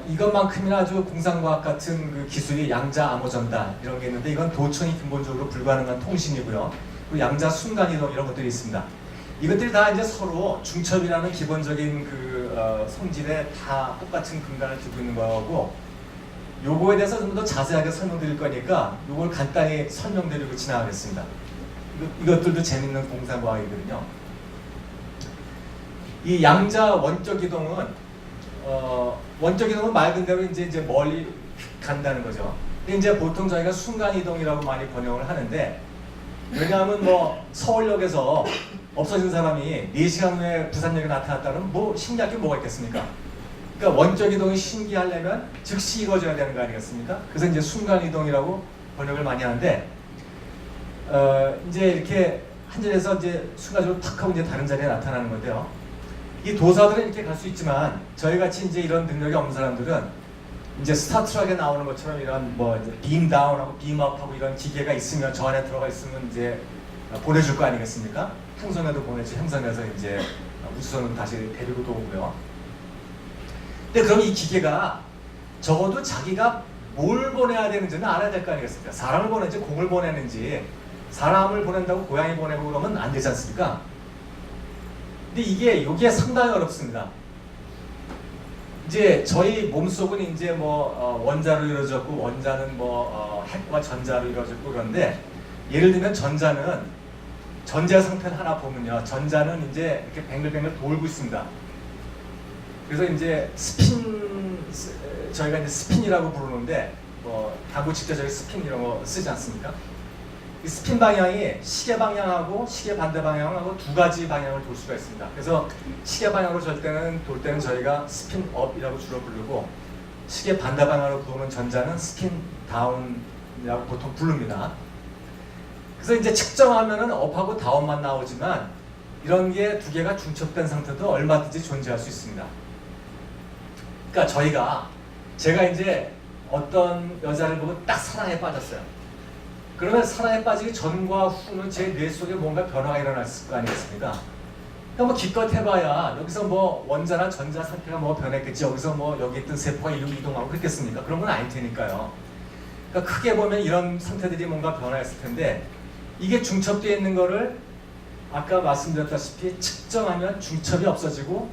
Speaker 1: 이것만큼이나 아주 공상과학 같은 그 기술이 양자 암호 전달 이런 게 있는데 이건 도청이 근본적으로 불가능한 통신이고요. 그리고 양자 순간 이동 이런 것들이 있습니다. 이것들이 다 이제 서로 중첩이라는 기본적인 그 성질에 다 똑같은 근간을 두고 있는 거고, 요거에 대해서 좀 더 자세하게 설명드릴 거니까 요걸 간단히 설명드리고 지나가겠습니다. 이것들도 재밌는 공상과학이거든요. 이 양자 원격 이동은 원격 이동은 말 그대로 이제 멀리 간다는 거죠. 근데 이제 보통 저희가 순간 이동이라고 많이 번역을 하는데, 왜냐하면 뭐 서울역에서 없어진 사람이 4시간 후에 부산역에 나타났다면 뭐 신기할 게 뭐가 있겠습니까? 그러니까 원격 이동이 신기하려면 즉시 이루어져야 되는 거 아니겠습니까? 그래서 이제 순간 이동이라고 번역을 많이 하는데, 이제 이렇게 한 자리에서 이제 순간적으로 탁 하고 이제 다른 자리에 나타나는 건데요. 이 도사들은 이렇게 갈 수 있지만 저희 같이 이제 이런 능력이 없는 사람들은 이제 스타트랙에 나오는 것처럼 이런 뭐 빔 다운하고 빔 업하고 이런 기계가 있으면 저 안에 들어가 있으면 이제 보내줄 거 아니겠습니까? 행성에도 보내지, 행성에서 이제 우주선으로 다시 데리고도 오고요. 근데 그럼 이 기계가 적어도 자기가 뭘 보내야 되는지는 알아야 될 거 아니겠습니까? 사람을 보내는지 공을 보내는지, 사람을 보낸다고 고양이 보내고 그러면 안 되지 않습니까? 근데 여기에 상당히 어렵습니다. 이제 저희 몸속은 이제 뭐 원자로 이루어졌고, 원자는 뭐 핵과 전자로 이루어졌고 그런데, 예를 들면 전자는 전자 상태를 하나 보면요, 전자는 이제 이렇게 뱅글뱅글 돌고 있습니다. 그래서 이제 스핀, 저희가 이제 스핀이라고 부르는데, 뭐 당구 칠 때 저희 스핀 이런 거 쓰지 않습니까? 이 스핀 방향이 시계 방향하고 시계 반대 방향하고 두 가지 방향을 돌 수가 있습니다. 그래서 시계 방향으로 돌 때는 저희가 스핀 업이라고 주로 부르고, 시계 반대 방향으로 도는 전자는 스핀 다운이라고 보통 부릅니다. 그래서 이제 측정하면은 업하고 다운만 나오지만 이런 게 두 개가 중첩된 상태도 얼마든지 존재할 수 있습니다. 그러니까 제가 이제 어떤 여자를 보고 딱 사랑에 빠졌어요. 그러면 사랑에 빠지기 전과 후는 제 뇌 속에 뭔가 변화가 일어났을 거 아니겠습니까? 그러니까 뭐 기껏 해봐야 여기서 뭐 원자나 전자 상태가 뭐 변했겠지, 여기서 뭐 여기 있던 세포가 이동하고 그랬겠습니까? 그런 건 아닐 테니까요. 그러니까 크게 보면 이런 상태들이 뭔가 변화했을 텐데, 이게 중첩되어 있는 거를 아까 말씀드렸다시피 측정하면 중첩이 없어지고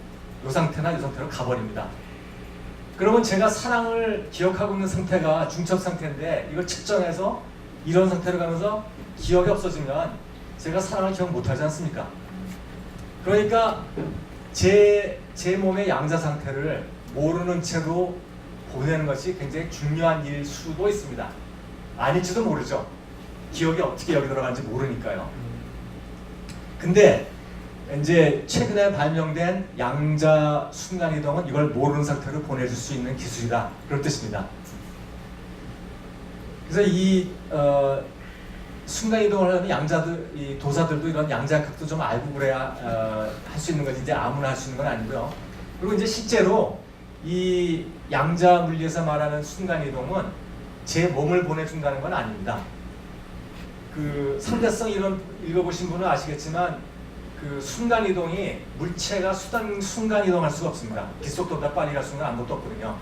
Speaker 1: 이 상태나 이 상태로 가버립니다. 그러면 제가 사랑을 기억하고 있는 상태가 중첩 상태인데 이걸 측정해서 이런 상태로 가면서 기억이 없어지면 제가 사랑을 기억 못하지 않습니까? 그러니까 제 몸의 양자 상태를 모르는 채로 보내는 것이 굉장히 중요한 일 수도 있습니다. 아닐지도 모르죠. 기억이 어떻게 여기 들어가는지 모르니까요. 근데 이제 최근에 발명된 양자 순간이동은 이걸 모르는 상태로 보내줄 수 있는 기술이다, 그런 뜻입니다. 그래서 이 순간이동을 하려면 이 도사들도 이런 양자각도 좀 알고 그래야 할 수 있는 거지, 이제 아무나 할 수 있는 건 아니고요. 그리고 이제 실제로 이 양자 물리에서 말하는 순간이동은 제 몸을 보내준다는 건 아닙니다. 그 상대성 이론 읽어보신 분은 아시겠지만, 그 순간이동이 물체가 순간이동할 수가 없습니다. 빛속도보다 빨리 갈 수는 아무것도 없거든요.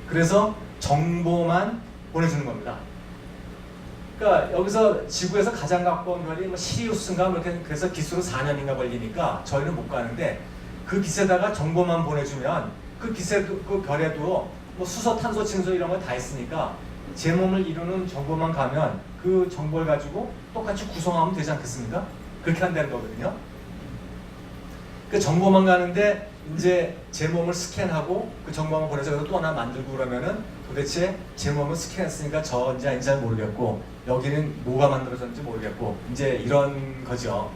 Speaker 1: 그래서 정보만 보내주는 겁니다. 그러니까 여기서 지구에서 가장 가까운 별이 뭐 시리우스인가 뭐 이렇게, 그래서 기수로 4년인가 걸리니까 저희는 못 가는데, 그 빛에다가 정보만 보내주면 그 빛에도, 그 별에도 뭐 수소, 탄소, 질소 이런 거 다 있으니까 제 몸을 이루는 정보만 가면 그 정보를 가지고 똑같이 구성하면 되지 않겠습니까? 그렇게 한다는 거거든요. 그 정보만 가는데 이제 제 몸을 스캔하고 그 정보만 보내서 또 하나 만들고 그러면은 도대체 제 몸을 스캔했으니까 저인지 아닌지 잘 모르겠고 여기는 뭐가 만들어졌는지 모르겠고 이제 이런 거죠.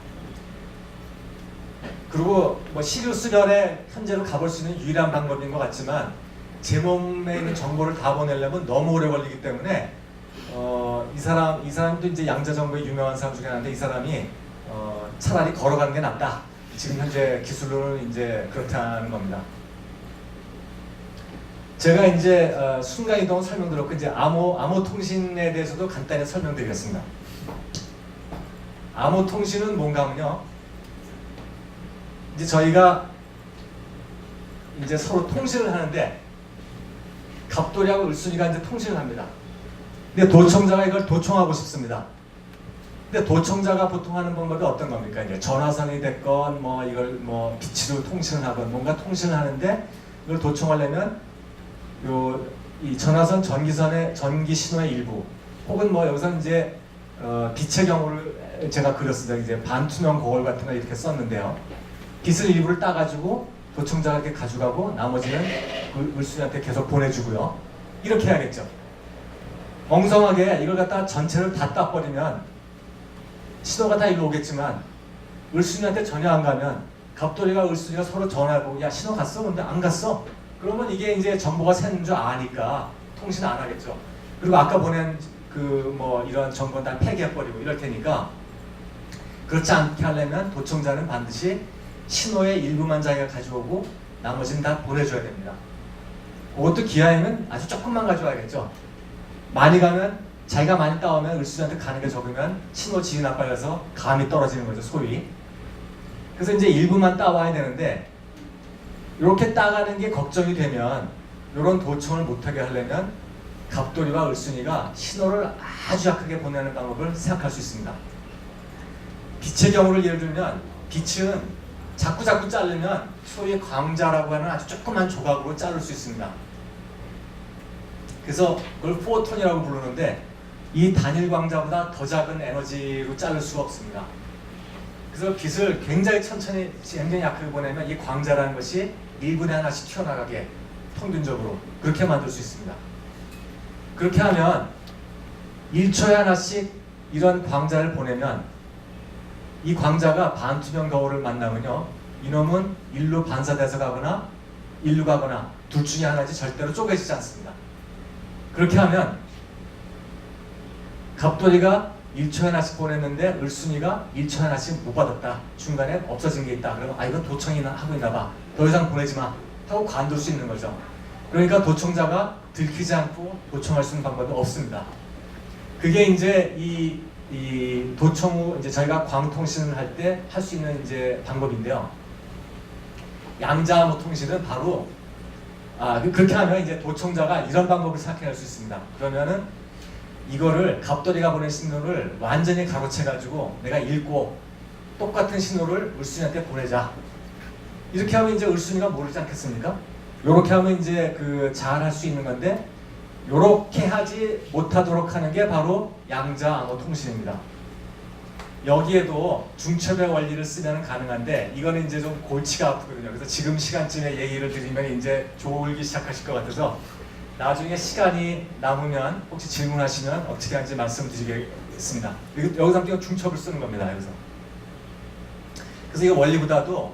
Speaker 1: 그리고 뭐 시리우스별에 현재로 가볼 수 있는 유일한 방법인 것 같지만 제 몸에 있는 정보를 다 보내려면 너무 오래 걸리기 때문에 이 사람도 이제 양자 정보에 유명한 사람 중에 하나인데 이 사람이 차라리 걸어가는 게 낫다. 지금 현재 기술로는 이제 그렇다는 겁니다. 제가 이제 순간이동을 설명드렸고 이제 암호 통신에 대해서도 간단히 설명드리겠습니다. 암호 통신은 뭔가 하면요. 이제 저희가 이제 서로 통신을 하는데 갑돌이하고 을순이가 이제 통신을 합니다. 근데 도청자가 이걸 도청하고 싶습니다. 근데 도청자가 보통 하는 방법이 어떤 겁니까? 이제 전화선이 됐건 뭐 이걸 뭐 빛으로 통신을 하건 뭔가 통신을 하는데 이걸 도청하려면 이 전화선 전기선의 전기 신호의 일부 혹은 뭐 여기서 이제 빛의 경우를 제가 그렸습니다. 이제 반투명 거울 같은 거 이렇게 썼는데요. 빛을 일부를 따가지고 도청자가 이렇게 가져가고 나머지는 을순이한테 계속 보내주고요. 이렇게 해야겠죠. 엉성하게 이걸 갖다가 전체를 다 따버리면 신호가 다 일로 오겠지만 을순이한테 전혀 안 가면 갑돌이가 을순이가 서로 전화해보고 야 신호 갔어? 근데 안 갔어? 그러면 이게 이제 정보가 새는 줄 아니까 통신 안 하겠죠. 그리고 아까 보낸 그 뭐 이런 정보는 다 폐기해버리고 이럴 테니까 그렇지 않게 하려면 도청자는 반드시 신호의 일부만 자기가 가져오고 나머지는 다 보내줘야 됩니다. 그것도 기아에는 아주 조금만 가져와야겠죠. 많이 가면 자기가 많이 따오면 을순이한테 가는 게 적으면 신호 질이 나빠져서 감이 떨어지는 거죠, 소위. 그래서 이제 일부만 따와야 되는데 이렇게 따가는 게 걱정이 되면 이런 도청을 못하게 하려면 갑돌이와 을순이가 신호를 아주 약하게 보내는 방법을 생각할 수 있습니다. 빛의 경우를 예를 들면 빛은 자꾸 자르면 소위 광자라고 하는 아주 조그만 조각으로 자를 수 있습니다. 그래서 그걸 포톤이라고 부르는데 이 단일 광자보다 더 작은 에너지로 자를 수가 없습니다. 그래서 빛을 굉장히 천천히 굉장히 약하게 보내면 이 광자라는 것이 1분에 하나씩 튀어나가게 평균적으로 그렇게 만들 수 있습니다. 그렇게 하면 1초에 하나씩 이런 광자를 보내면 이 광자가 반투명 거울을 만나면요 이놈은 일로 반사돼서 가거나 일로 가거나 둘 중에 하나지 절대로 쪼개지지 않습니다. 그렇게 하면 갑돌이가 1초에 하나씩 보냈는데 을순이가 1초에 하나씩 못 받았다. 중간에 없어진 게 있다. 그러면 이건 도청이나 하고 있나 봐. 더 이상 보내지 마. 하고 관둘 수 있는 거죠. 그러니까 도청자가 들키지 않고 도청할 수 있는 방법이 없습니다. 그게 이제 이 도청 후 이제 저희가 광통신을 할 때 할 수 있는 이제 방법인데요. 양자암호 통신은 바로 그렇게 하면 이제 도청자가 이런 방법을 생각해낼 수 있습니다. 그러면은 이거를 갑돌이가 보낸 신호를 완전히 가로채가지고 내가 읽고 똑같은 신호를 을순이한테 보내자. 이렇게 하면 이제 을순이가 모르지 않겠습니까? 요렇게 하면 이제 잘 할 수 있는 건데 요렇게 하지 못하도록 하는 게 바로 양자암호 통신입니다. 여기에도 중첩의 원리를 쓰면 가능한데 이거는 이제 좀 골치가 아프거든요. 그래서 지금 시간쯤에 얘기를 드리면 이제 졸기 시작하실 것 같아서 나중에 시간이 남으면 혹시 질문하시면 어떻게 하는지 말씀드리겠습니다. 여기서 함께 중첩을 쓰는 겁니다. 여기서. 그래서 이 원리보다도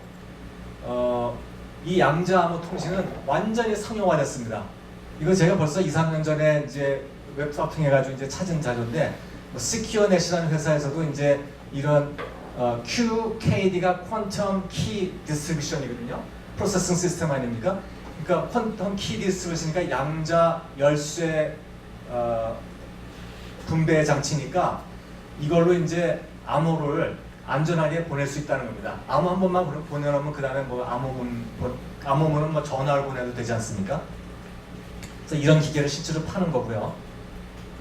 Speaker 1: 이 양자암호 통신은 완전히 상용화됐습니다. 이거 제가 벌써 2, 3년 전에 이제 웹 서핑해가지고 이제 찾은 자료인데 시큐어넷이라는 회사에서도 이제 이런 QKD가 퀀텀 키 디스트리뷰션이거든요. 프로세싱 시스템 아닙니까? 그러니까 퀀텀 키 디스트리뷰션이니까 양자 열쇠 분배 장치니까 이걸로 이제 암호를 안전하게 보낼 수 있다는 겁니다. 암호 한 번만 보내놓으면 그 다음에 뭐 암호문은 뭐 전화를 보내도 되지 않습니까? 그래서 이런 기계를 실제로 파는 거고요.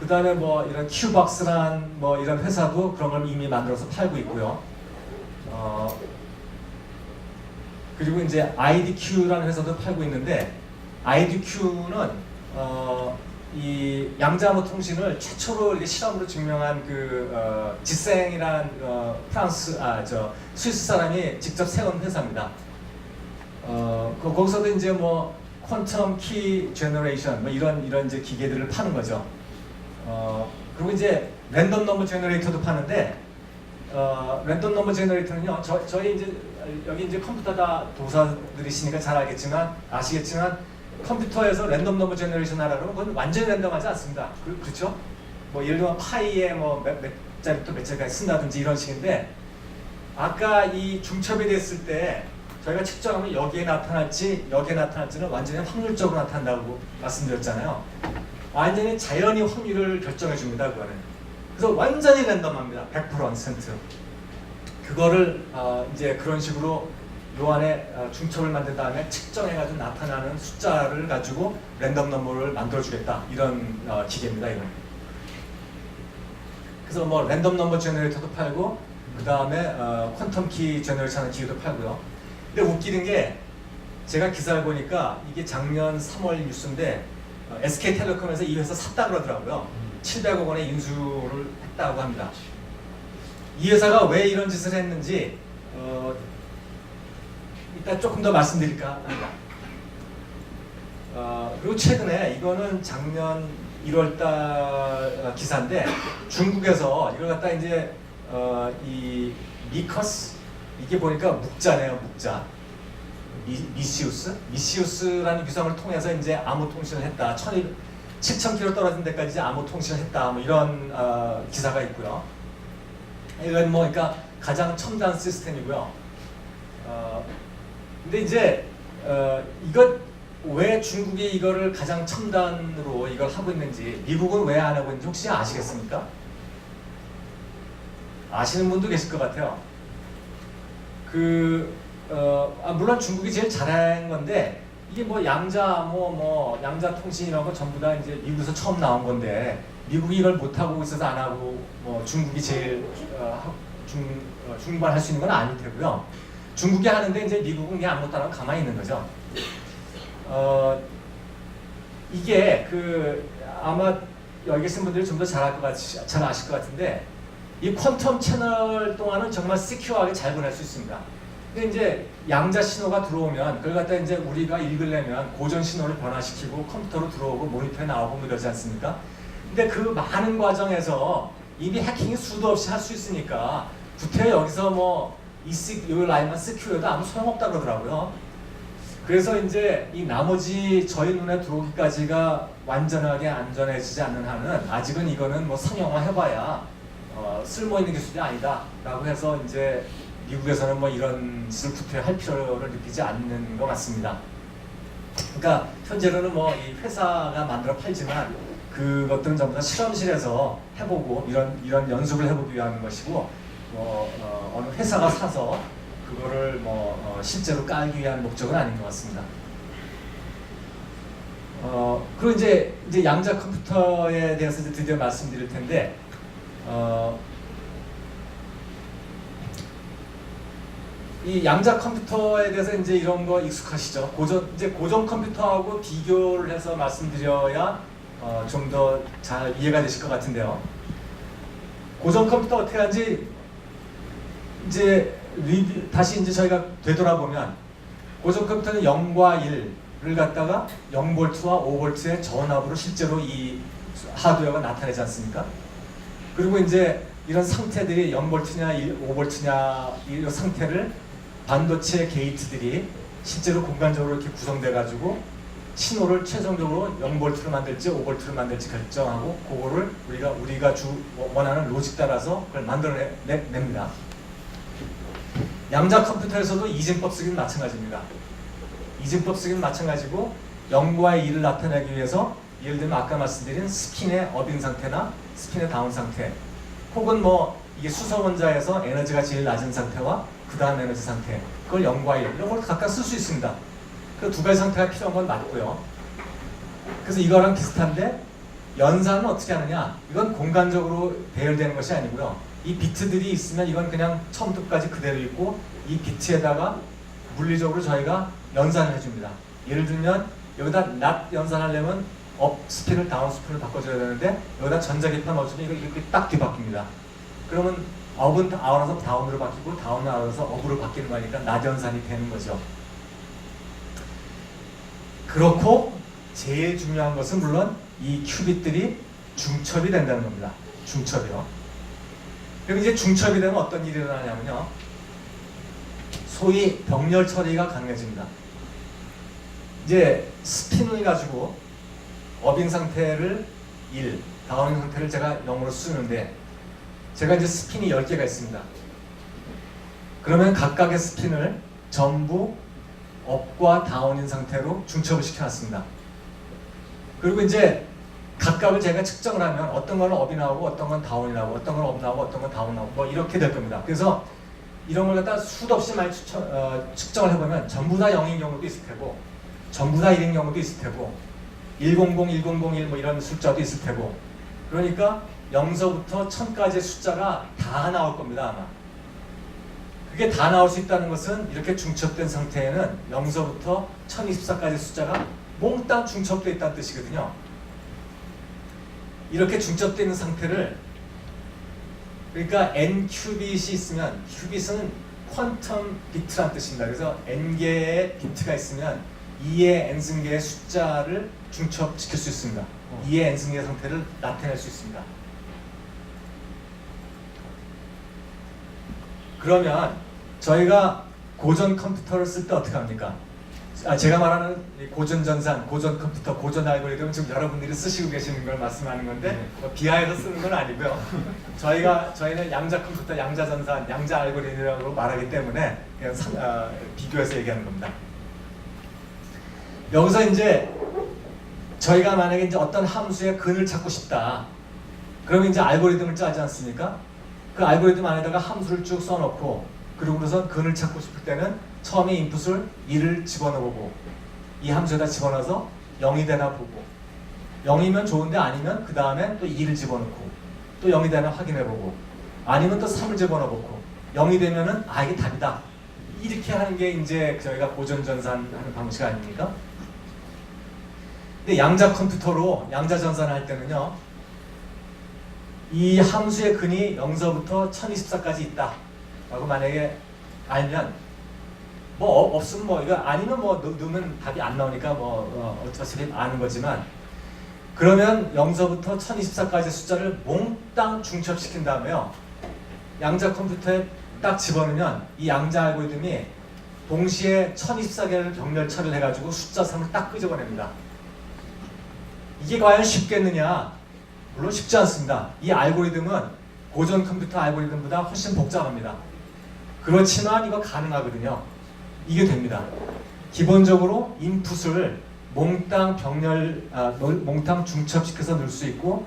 Speaker 1: 그 다음에 뭐 이런 큐박스란 뭐 이런 회사도 그런 걸 이미 만들어서 팔고 있고요. 그리고 이제 IDQ라는 회사도 팔고 있는데 IDQ는 이 양자암호 통신을 최초로 이렇게 실험으로 증명한 지생이란 스위스 사람이 직접 세운 회사입니다. 거기서도 이제 뭐 퀀텀 키 제너레이션 뭐 이런 이제 기계들을 파는 거죠. 그리고 이제 랜덤 넘버 제너레이터도 파는데 랜덤 넘버 제너레이터는요. 저희 이제 여기 이제 컴퓨터 다 도사들이시니까 잘 아시겠지만 컴퓨터에서 랜덤 넘버 제너레이션 하라고 그건 완전히 랜덤하지 않습니다. 그렇죠? 뭐 예를 들면 파이에 뭐 몇 자리부터 몇 자리까지 쓴다든지 이런 식인데 아까 이 중첩이 됐을 때 저희가 측정하면 여기에 나타날지는 완전히 확률적으로 나타난다고 말씀드렸잖아요. 완전히 자연이 확률을 결정해 줍니다. 그거는. 그래서 완전히 랜덤합니다. 100%. 그거를 이제 그런 식으로 요 안에 중첩을 만든 다음에 측정해가지고 나타나는 숫자를 가지고 랜덤 넘버를 만들어주겠다. 이런 기계입니다. 이건. 그래서 뭐 랜덤 넘버 제너레이터도 팔고 그 다음에 퀀텀 키 제너레이션 하는 기계도 팔고요. 근데 웃기는 게 제가 기사를 보니까 이게 작년 3월 뉴스인데 SK텔레콤에서 이 회사 샀다 그러더라고요. 700억 원의 인수를 했다고 합니다. 이 회사가 왜 이런 짓을 했는지 이따 조금 더 말씀드릴까 합니다. 그리고 최근에 이거는 작년 1월달 기사인데 중국에서 이걸 갖다 이제 이 미커스 이게 보니까 묵자네요. 묵자. 미시우스라는 위성을 통해서 이제 암호 통신을 했다. 7,000km 떨어진 데까지 이제 암호 통신을 했다. 뭐 이런 기사가 있고요. 이건 뭐 그러니까 가장 첨단 시스템이고요. 근데 이제 이것 왜 중국이 이거를 가장 첨단으로 이걸 하고 있는지 미국은 왜 안 하고 있는지 혹시 아시겠습니까? 아시는 분도 계실 것 같아요. 물론 중국이 제일 잘한 건데 이게 뭐 양자 양자 통신 이런 거 전부 다 이제 미국에서 처음 나온 건데 미국이 이걸 못 하고 있어서 안 하고 뭐 중국이 제일 중반할 수 있는 건 아닐 테고요. 중국이 하는데 이제 미국은 그냥 아무것도 안 하고 가만히 있는 거죠. 이게 아마 여기 계신 분들이 좀 더 잘 아실 것 같은데 이 퀀텀 채널 동안은 정말 시큐어하게 잘 보낼 수 있습니다. 근데 이제 양자 신호가 들어오면 그걸 갖다 이제 우리가 읽으려면 고전 신호를 변화시키고 컴퓨터로 들어오고 모니터에 나오고 이러지 않습니까? 근데 그 많은 과정에서 이미 해킹이 수도 없이 할 수 있으니까 구태 여기서 뭐 이 라인만 시큐어도 아무 소용없다 그러더라고요. 그래서 이제 이 나머지 저희 눈에 들어오기까지가 완전하게 안전해지지 않는 한은 아직은 이거는 뭐 상용화 해봐야 쓸모 있는 기술이 아니다 라고 해서 이제 미국에서는 뭐 이런 짓을 구태할 필요를 느끼지 않는 것 같습니다. 그러니까 현재로는 뭐 이 회사가 만들어 팔지만 그것들은 전부 다 실험실에서 해보고 이런 연습을 해보기 위한 것이고 어느 회사가 사서 그거를 실제로 깔기 위한 목적은 아닌 것 같습니다. 그리고 이제 양자 컴퓨터에 대해서 이제 드디어 말씀드릴 텐데 이 양자 컴퓨터에 대해서 이제 이런 거 익숙하시죠? 고전 컴퓨터하고 비교를 해서 말씀드려야 좀 더 잘 이해가 되실 것 같은데요. 고전 컴퓨터 어떻게 하는지 이제 다시 이제 저희가 되돌아보면 고전 컴퓨터는 0과 1을 갖다가 0V와 5V의 전압으로 실제로 이 하드웨어가 나타내지 않습니까? 그리고 이제 이런 상태들이 0V냐 5V냐 이 상태를 반도체 게이트들이 실제로 공간적으로 이렇게 구성돼 가지고 신호를 최종적으로 0V로 만들지 5V로 만들지 결정하고 그거를 우리가 원하는 로직 따라서 그걸 만들어냅니다. 양자 컴퓨터에서도 이진법 쓰기는 마찬가지입니다. 이진법 쓰기는 마찬가지고 0과 2를 나타내기 위해서 예를 들면 아까 말씀드린 스핀의 업인 상태나 스핀의 다운 상태 혹은 뭐 이게 수소원자에서 에너지가 제일 낮은 상태와 그 다음 에너지 상태 그걸 0과 1 이런 걸 각각 쓸 수 있습니다. 그 두 가지 상태가 필요한 건 맞고요. 그래서 이거랑 비슷한데 연산은 어떻게 하느냐 이건 공간적으로 배열되는 것이 아니고요. 이 비트들이 있으면 이건 그냥 처음부터 끝까지 그대로 있고 이 비트에다가 물리적으로 저희가 연산을 해줍니다. 예를 들면 여기다 낮 연산하려면 업 스핀을 다운 스핀을 바꿔줘야 되는데 여기다 전자기파 넣어주면 이렇게 딱 뒤바뀝니다. 그러면 업은 알아서 다운으로 바뀌고 다운은 알아서 업으로 바뀌는 거니까 낮 연산이 되는 거죠. 그렇고 제일 중요한 것은 물론 이 큐빗들이 중첩이 된다는 겁니다. 중첩이요. 그럼 이제 중첩이 되면 어떤 일이 일어나냐면요. 소위 병렬 처리가 가능해집니다. 이제 스핀을 가지고 업인 상태를 1, 다운인 상태를 제가 0으로 쓰는데 제가 이제 스핀이 10개가 있습니다. 그러면 각각의 스핀을 전부 업과 다운인 상태로 중첩을 시켜놨습니다. 그리고 이제 각각을 제가 측정을 하면 어떤 건 업이 나오고 어떤 건 다운이 나오고 어떤 건 업 나오고 어떤 건 다운 나오고 뭐 이렇게 될 겁니다. 그래서 이런 걸 갖다 수도 없이 많이 측정을 해보면 전부 다 0인 경우도 있을 테고 전부 다 1인 경우도 있을 테고 100, 1001 뭐 이런 숫자도 있을 테고 그러니까 0서부터 1000까지의 숫자가 다 나올 겁니다. 아마 그게 다 나올 수 있다는 것은 이렇게 중첩된 상태에는 0서부터 1024까지 숫자가 몽땅 중첩되어 있다는 뜻이거든요. 이렇게 중첩되어 있는 상태를 그러니까 n 큐빗이 있으면 큐빗은 퀀텀 비트란 뜻입니다. 그래서 n개의 비트가 있으면 2의 n승계의 숫자를 중첩시킬 수 있습니다. 2의 n승계 상태를 나타낼 수 있습니다. 그러면 저희가 고전 컴퓨터를 쓸 때 어떻게 합니까? 제가 말하는 고전 전산, 고전 컴퓨터, 고전 알고리즘은 지금 여러분들이 쓰시고 계시는 걸 말씀하는 건데 뭐 비하해서 쓰는 건 아니고요. 저희는 양자 컴퓨터, 양자 전산, 양자 알고리즘이라고 말하기 때문에 그냥 비교해서 얘기하는 겁니다. 여기서 이제 저희가 만약에 이제 어떤 함수의 근을 찾고 싶다. 그러면 이제 알고리즘을 짜지 않습니까? 그 알고리즘 안에다가 함수를 쭉 써놓고 그리고 그래서 근을 찾고 싶을 때는 처음에 인풋을 1을 집어넣어보고 이 함수에다 집어넣어서 0이 되나 보고 0이면 좋은데 아니면 그 다음에 또 2를 집어넣고 또 0이 되나 확인해보고 아니면 또 3을 집어넣어보고 0이 되면은 아 이게 답이다 이렇게 하는 게 이제 저희가 고전 전산하는 방식 아닙니까? 근데 양자 컴퓨터로 양자 전산을 할 때는요 이 함수의 근이 0서부터 1024까지 있다 라고 만약에 알면 뭐 없으면 뭐 이거 아니면 뭐 넣으면 답이 안 나오니까 뭐 어차피 아는 거지만 그러면 0서부터 1024까지 숫자를 몽땅 중첩시킨 다음에요 양자 컴퓨터에 딱 집어넣으면 이 양자 알고리즘이 동시에 1024개를 병렬 처리를 해가지고 숫자 3을 딱 끄집어냅니다. 이게 과연 쉽겠느냐? 물론 쉽지 않습니다. 이 알고리즘은 고전 컴퓨터 알고리즘보다 훨씬 복잡합니다. 그렇지만 이거 가능하거든요. 이게 됩니다. 기본적으로 인풋을 몽땅 몽땅 중첩시켜서 넣을 수 있고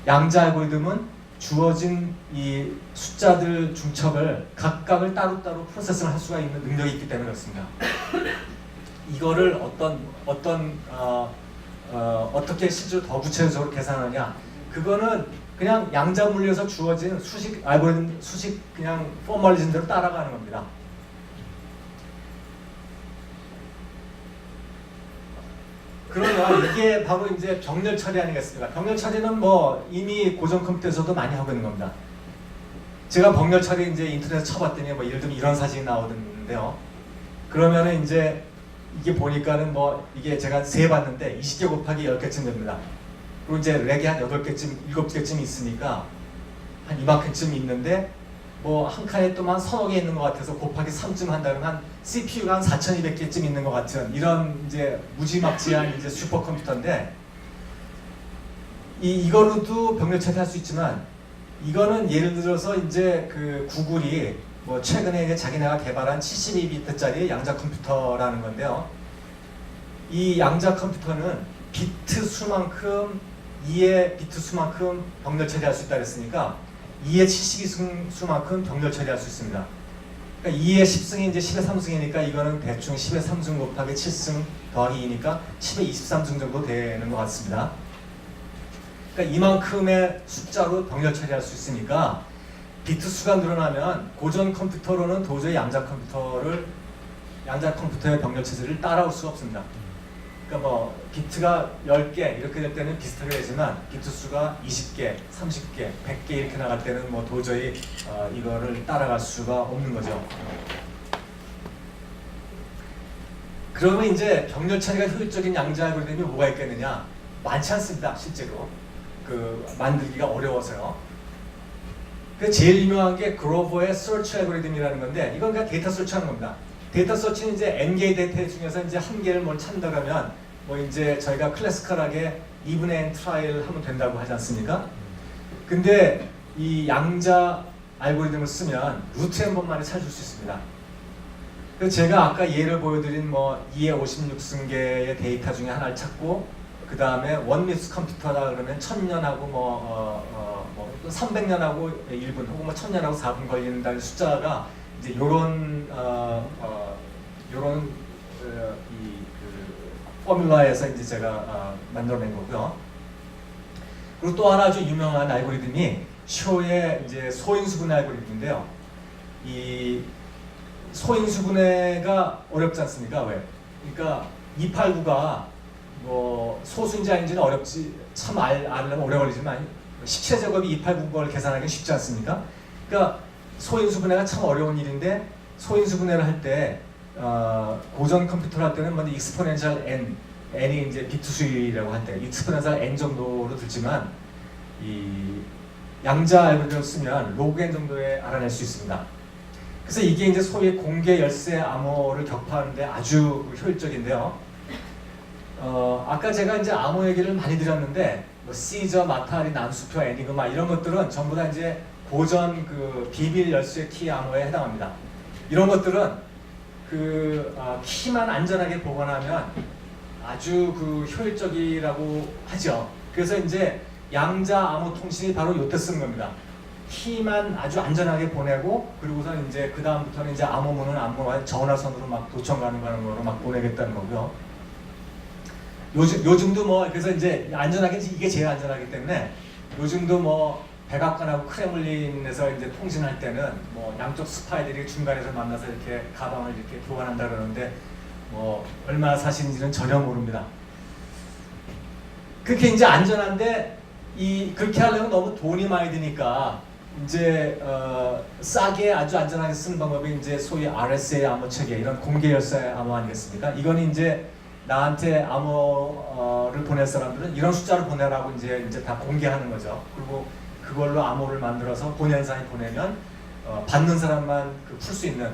Speaker 1: 양자 알고리즘은 주어진 이 숫자들 중첩을 각각을 따로따로 프로세싱을 할 수가 있는 능력이 있기 때문에 그렇습니다. 이거를 어떻게 실제로 더 구체적으로 계산하느냐 그거는 그냥 양자 물리에서 주어진 수식 알고리즘 수식 그냥 포멀리즘대로 따라가는 겁니다. 그러면 이게 바로 이제 병렬 처리 아니겠습니까? 병렬 처리는 뭐 이미 고전 컴퓨터에서도 많이 하고 있는 겁니다. 제가 병렬 처리 이제 인터넷에 쳐봤더니 뭐 예를 들면 이런 사진이 나오던데요. 그러면은 이제 이게 보니까는 뭐 이게 제가 세봤는데 20개 곱하기 10개쯤 됩니다. 그리고 이제 렉이 한 8개쯤, 7개쯤 있으니까 한 이만큼쯤 있는데 뭐 한 칸에 또만 서너 개 있는 것 같아서 곱하기 3쯤 한다면 한 CPU가 한 4,200개쯤 있는 것 같은 이런 이제 무지막지한 이제 슈퍼컴퓨터인데 이거로도 병렬 처리할 수 있지만 이거는 예를 들어서 이제 그 구글이 뭐 최근에 이제 자기네가 개발한 72비트짜리 양자 컴퓨터라는 건데요. 이 양자 컴퓨터는 비트 수만큼 2의 비트 수만큼 병렬 처리할 수 있다 그랬으니까 2의 72수만큼 병렬 처리할 수 있습니다. 그러니까 2의 10승이 이제 10의 3승이니까 이거는 대충 10의 3승 곱하기 7승 더하기 2니까 10의 23승 정도 되는 것 같습니다. 그러니까 이만큼의 숫자로 병렬 처리할 수 있으니까 비트 수가 늘어나면 고전 컴퓨터로는 도저히 양자 컴퓨터의 병렬 처리를 따라올 수가 없습니다. 그러니까 뭐 비트가 10개 이렇게 될 때는 비슷하게 되지만 비트 수가 20개, 30개, 100개 이렇게 나갈 때는 뭐 도저히 이거를 따라갈 수가 없는 거죠. 그러면 이제 병렬 처리가 효율적인 양자 알고리즘이 뭐가 있겠느냐? 많지 않습니다, 실제로. 그 만들기가 어려워서요. 그 제일 유명한 게 그로버의 서치 알고리즘이라는 건데, 이건 그냥 데이터 서치하는 겁니다. 데이터 서치는 이제 n개의 데이터 중에서 이제 한 개를 뭘 찾는다 그러면 뭐 이제 저희가 클래시컬하게 2분의 n 트라이를 하면 된다고 하지 않습니까? 근데 이 양자 알고리즘을 쓰면 루트 n 번만에 찾을 수 있습니다. 그래서 제가 아까 예를 보여드린 뭐 2의 56승계의 데이터 중에 하나를 찾고 그 다음에 원미스 컴퓨터다 그러면 1000년하고 뭐 300년하고 1분 혹은 뭐 1000년하고 4분 걸린다는 숫자가 이제 요런 포뮬라에서 이제 제가 만들어낸 거고요. 그리고 또 하나 아주 유명한 알고리즘이 쇼의 이제 소인수분해 알고리즘인데요. 이 소인수분해가 어렵지 않습니까? 왜? 그러니까 289가 뭐 소수인지 아닌지는 어렵지 참 알려면 오래 걸리지만 17제곱이 289걸 계산하기 쉽지 않습니까? 그러니까 소인수분해가 참 어려운 일인데 소인수분해를 할 때 고전 컴퓨터를 할 때는 먼저 익스포넨셜 n이 이제 비트 수위라고 할 때 익스포넨셜 n 정도로 들지만 이 양자 알고리즘을 쓰면 로그 n 정도에 알아낼 수 있습니다. 그래서 이게 이제 소위 공개 열쇠 암호를 격파하는데 아주 효율적인데요. 아까 제가 이제 암호 얘기를 많이 드렸는데 뭐 시저, 마타리, 난수표, 애니그마 이런 것들은 전부 다 이제 고전 그 비밀 열쇠 키 암호에 해당합니다. 이런 것들은 그 키만 안전하게 보관하면 아주 그 효율적이라고 하죠. 그래서 이제 양자 암호 통신이 바로 요때 쓰는 겁니다. 키만 아주 안전하게 보내고 그리고선 이제 그 다음부터는 이제 암호문은 암호와 전화선으로 막 도청 가는 거로 막 보내겠다는 거고요. 요즘도 뭐 그래서 이제 안전하게 이게 제일 안전하기 때문에 요즘도 뭐 백악관하고 크렘린에서 이제 통신할 때는 뭐 양쪽 스파이들이 중간에서 만나서 이렇게 가방을 이렇게 교환한다 그러는데 뭐 얼마나 사실인지는 전혀 모릅니다. 그렇게 이제 안전한데 그렇게 하려면 너무 돈이 많이 드니까 이제 싸게 아주 안전하게 쓰는 방법이 이제 소위 RSA 암호 체계 이런 공개 열쇠 암호 아니겠습니까? 이건 이제 나한테 암호를 보낼 사람들은 이런 숫자를 보내라고 이제 다 공개하는 거죠. 그리고 그걸로 암호를 만들어서 보내는 사람이 보내면 받는 사람만 풀 수 있는.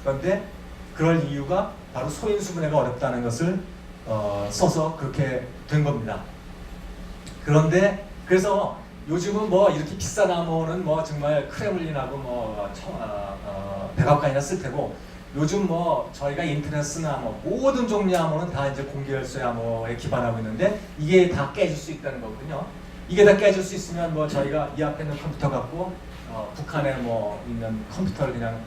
Speaker 1: 그런데 그럴 이유가 바로 소인수분해가 어렵다는 것을 써서 그렇게 된 겁니다. 그런데 그래서 요즘은 뭐 이렇게 비싼 암호는 뭐 정말 크렘린하고 뭐 백악관이나 쓸 테고 요즘 뭐 저희가 인터넷 쓰는 암호 모든 종류의 암호는 다 이제 공개 열쇠 암호에 기반하고 있는데 이게 다 깨질 수 있다는 거거든요. 이게 다 깨질 수 있으면 뭐 저희가 이 앞에 있는 컴퓨터 갖고 북한에 뭐 있는 컴퓨터를 그냥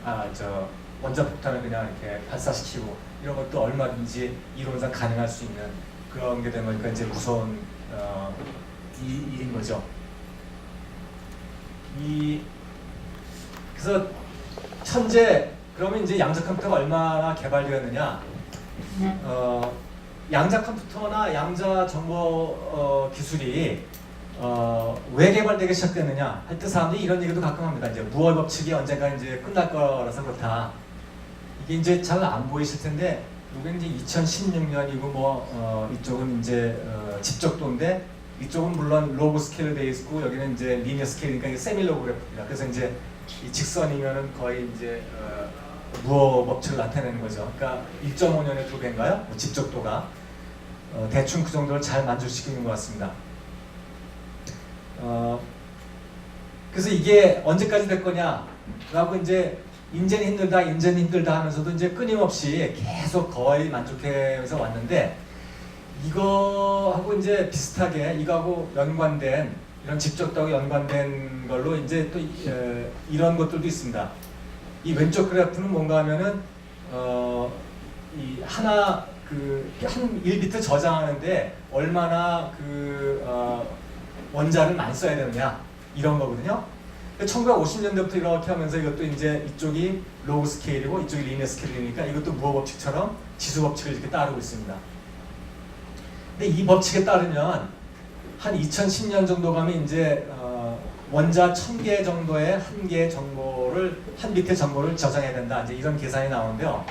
Speaker 1: 원자폭탄을 그냥 이렇게 발사시키고 이런 것도 얼마든지 이론상 가능할 수 있는 그런 게 되면 이제 무서운 일인 거죠. 그래서 현재 그러면 이제 양자 컴퓨터가 얼마나 개발되었느냐? 양자 컴퓨터나 양자 정보 기술이 왜 개발되기 시작됐느냐 할 때 사람들이 이런 얘기도 가끔 합니다. 이제 무월 법칙이 언젠가 이제 끝날 거라서 그렇다. 이게 이제 잘 안 보이실 텐데 이게 이제 2016년이고 뭐 이쪽은 이제 집적도인데 이쪽은 물론 로그 스케일로 되어 있고 여기는 이제 리니어 스케일이니까 이게 세밀로그래프입니다. 그래서 이제 이 직선이면은 거의 이제 무어 법칙을 나타내는 거죠. 그러니까 1.5년에 2배인가요? 뭐 집적도가 대충 그 정도를 잘 만족시키는 것 같습니다. 그래서 이게 언제까지 될 거냐? 라고 이제 인제는 힘들다 하면서도 이제 끊임없이 계속 거의 만족해서 왔는데 이거하고 이제 비슷하게 이거하고 연관된 이런 집적도하고 연관된 걸로 이제 또 이런 것들도 있습니다. 이 왼쪽 그래프는 뭔가 하면은 이 하나 한 1비트 저장하는데 얼마나 원자를 많이 써야 되느냐 이런 거거든요. 1950년대부터 이렇게 하면서 이것도 이제 이쪽이 로그 스케일이고 이쪽이 리니어 스케일이니까 이것도 무어 법칙처럼 지수 법칙을 이렇게 따르고 있습니다. 근데 이 법칙에 따르면 한 2010년 정도 가면 이제 원자 1000개 정도의 한 개의 정보를 한 비트의 정보를 저장해야 된다. 이제 이런 계산이 나오는데요.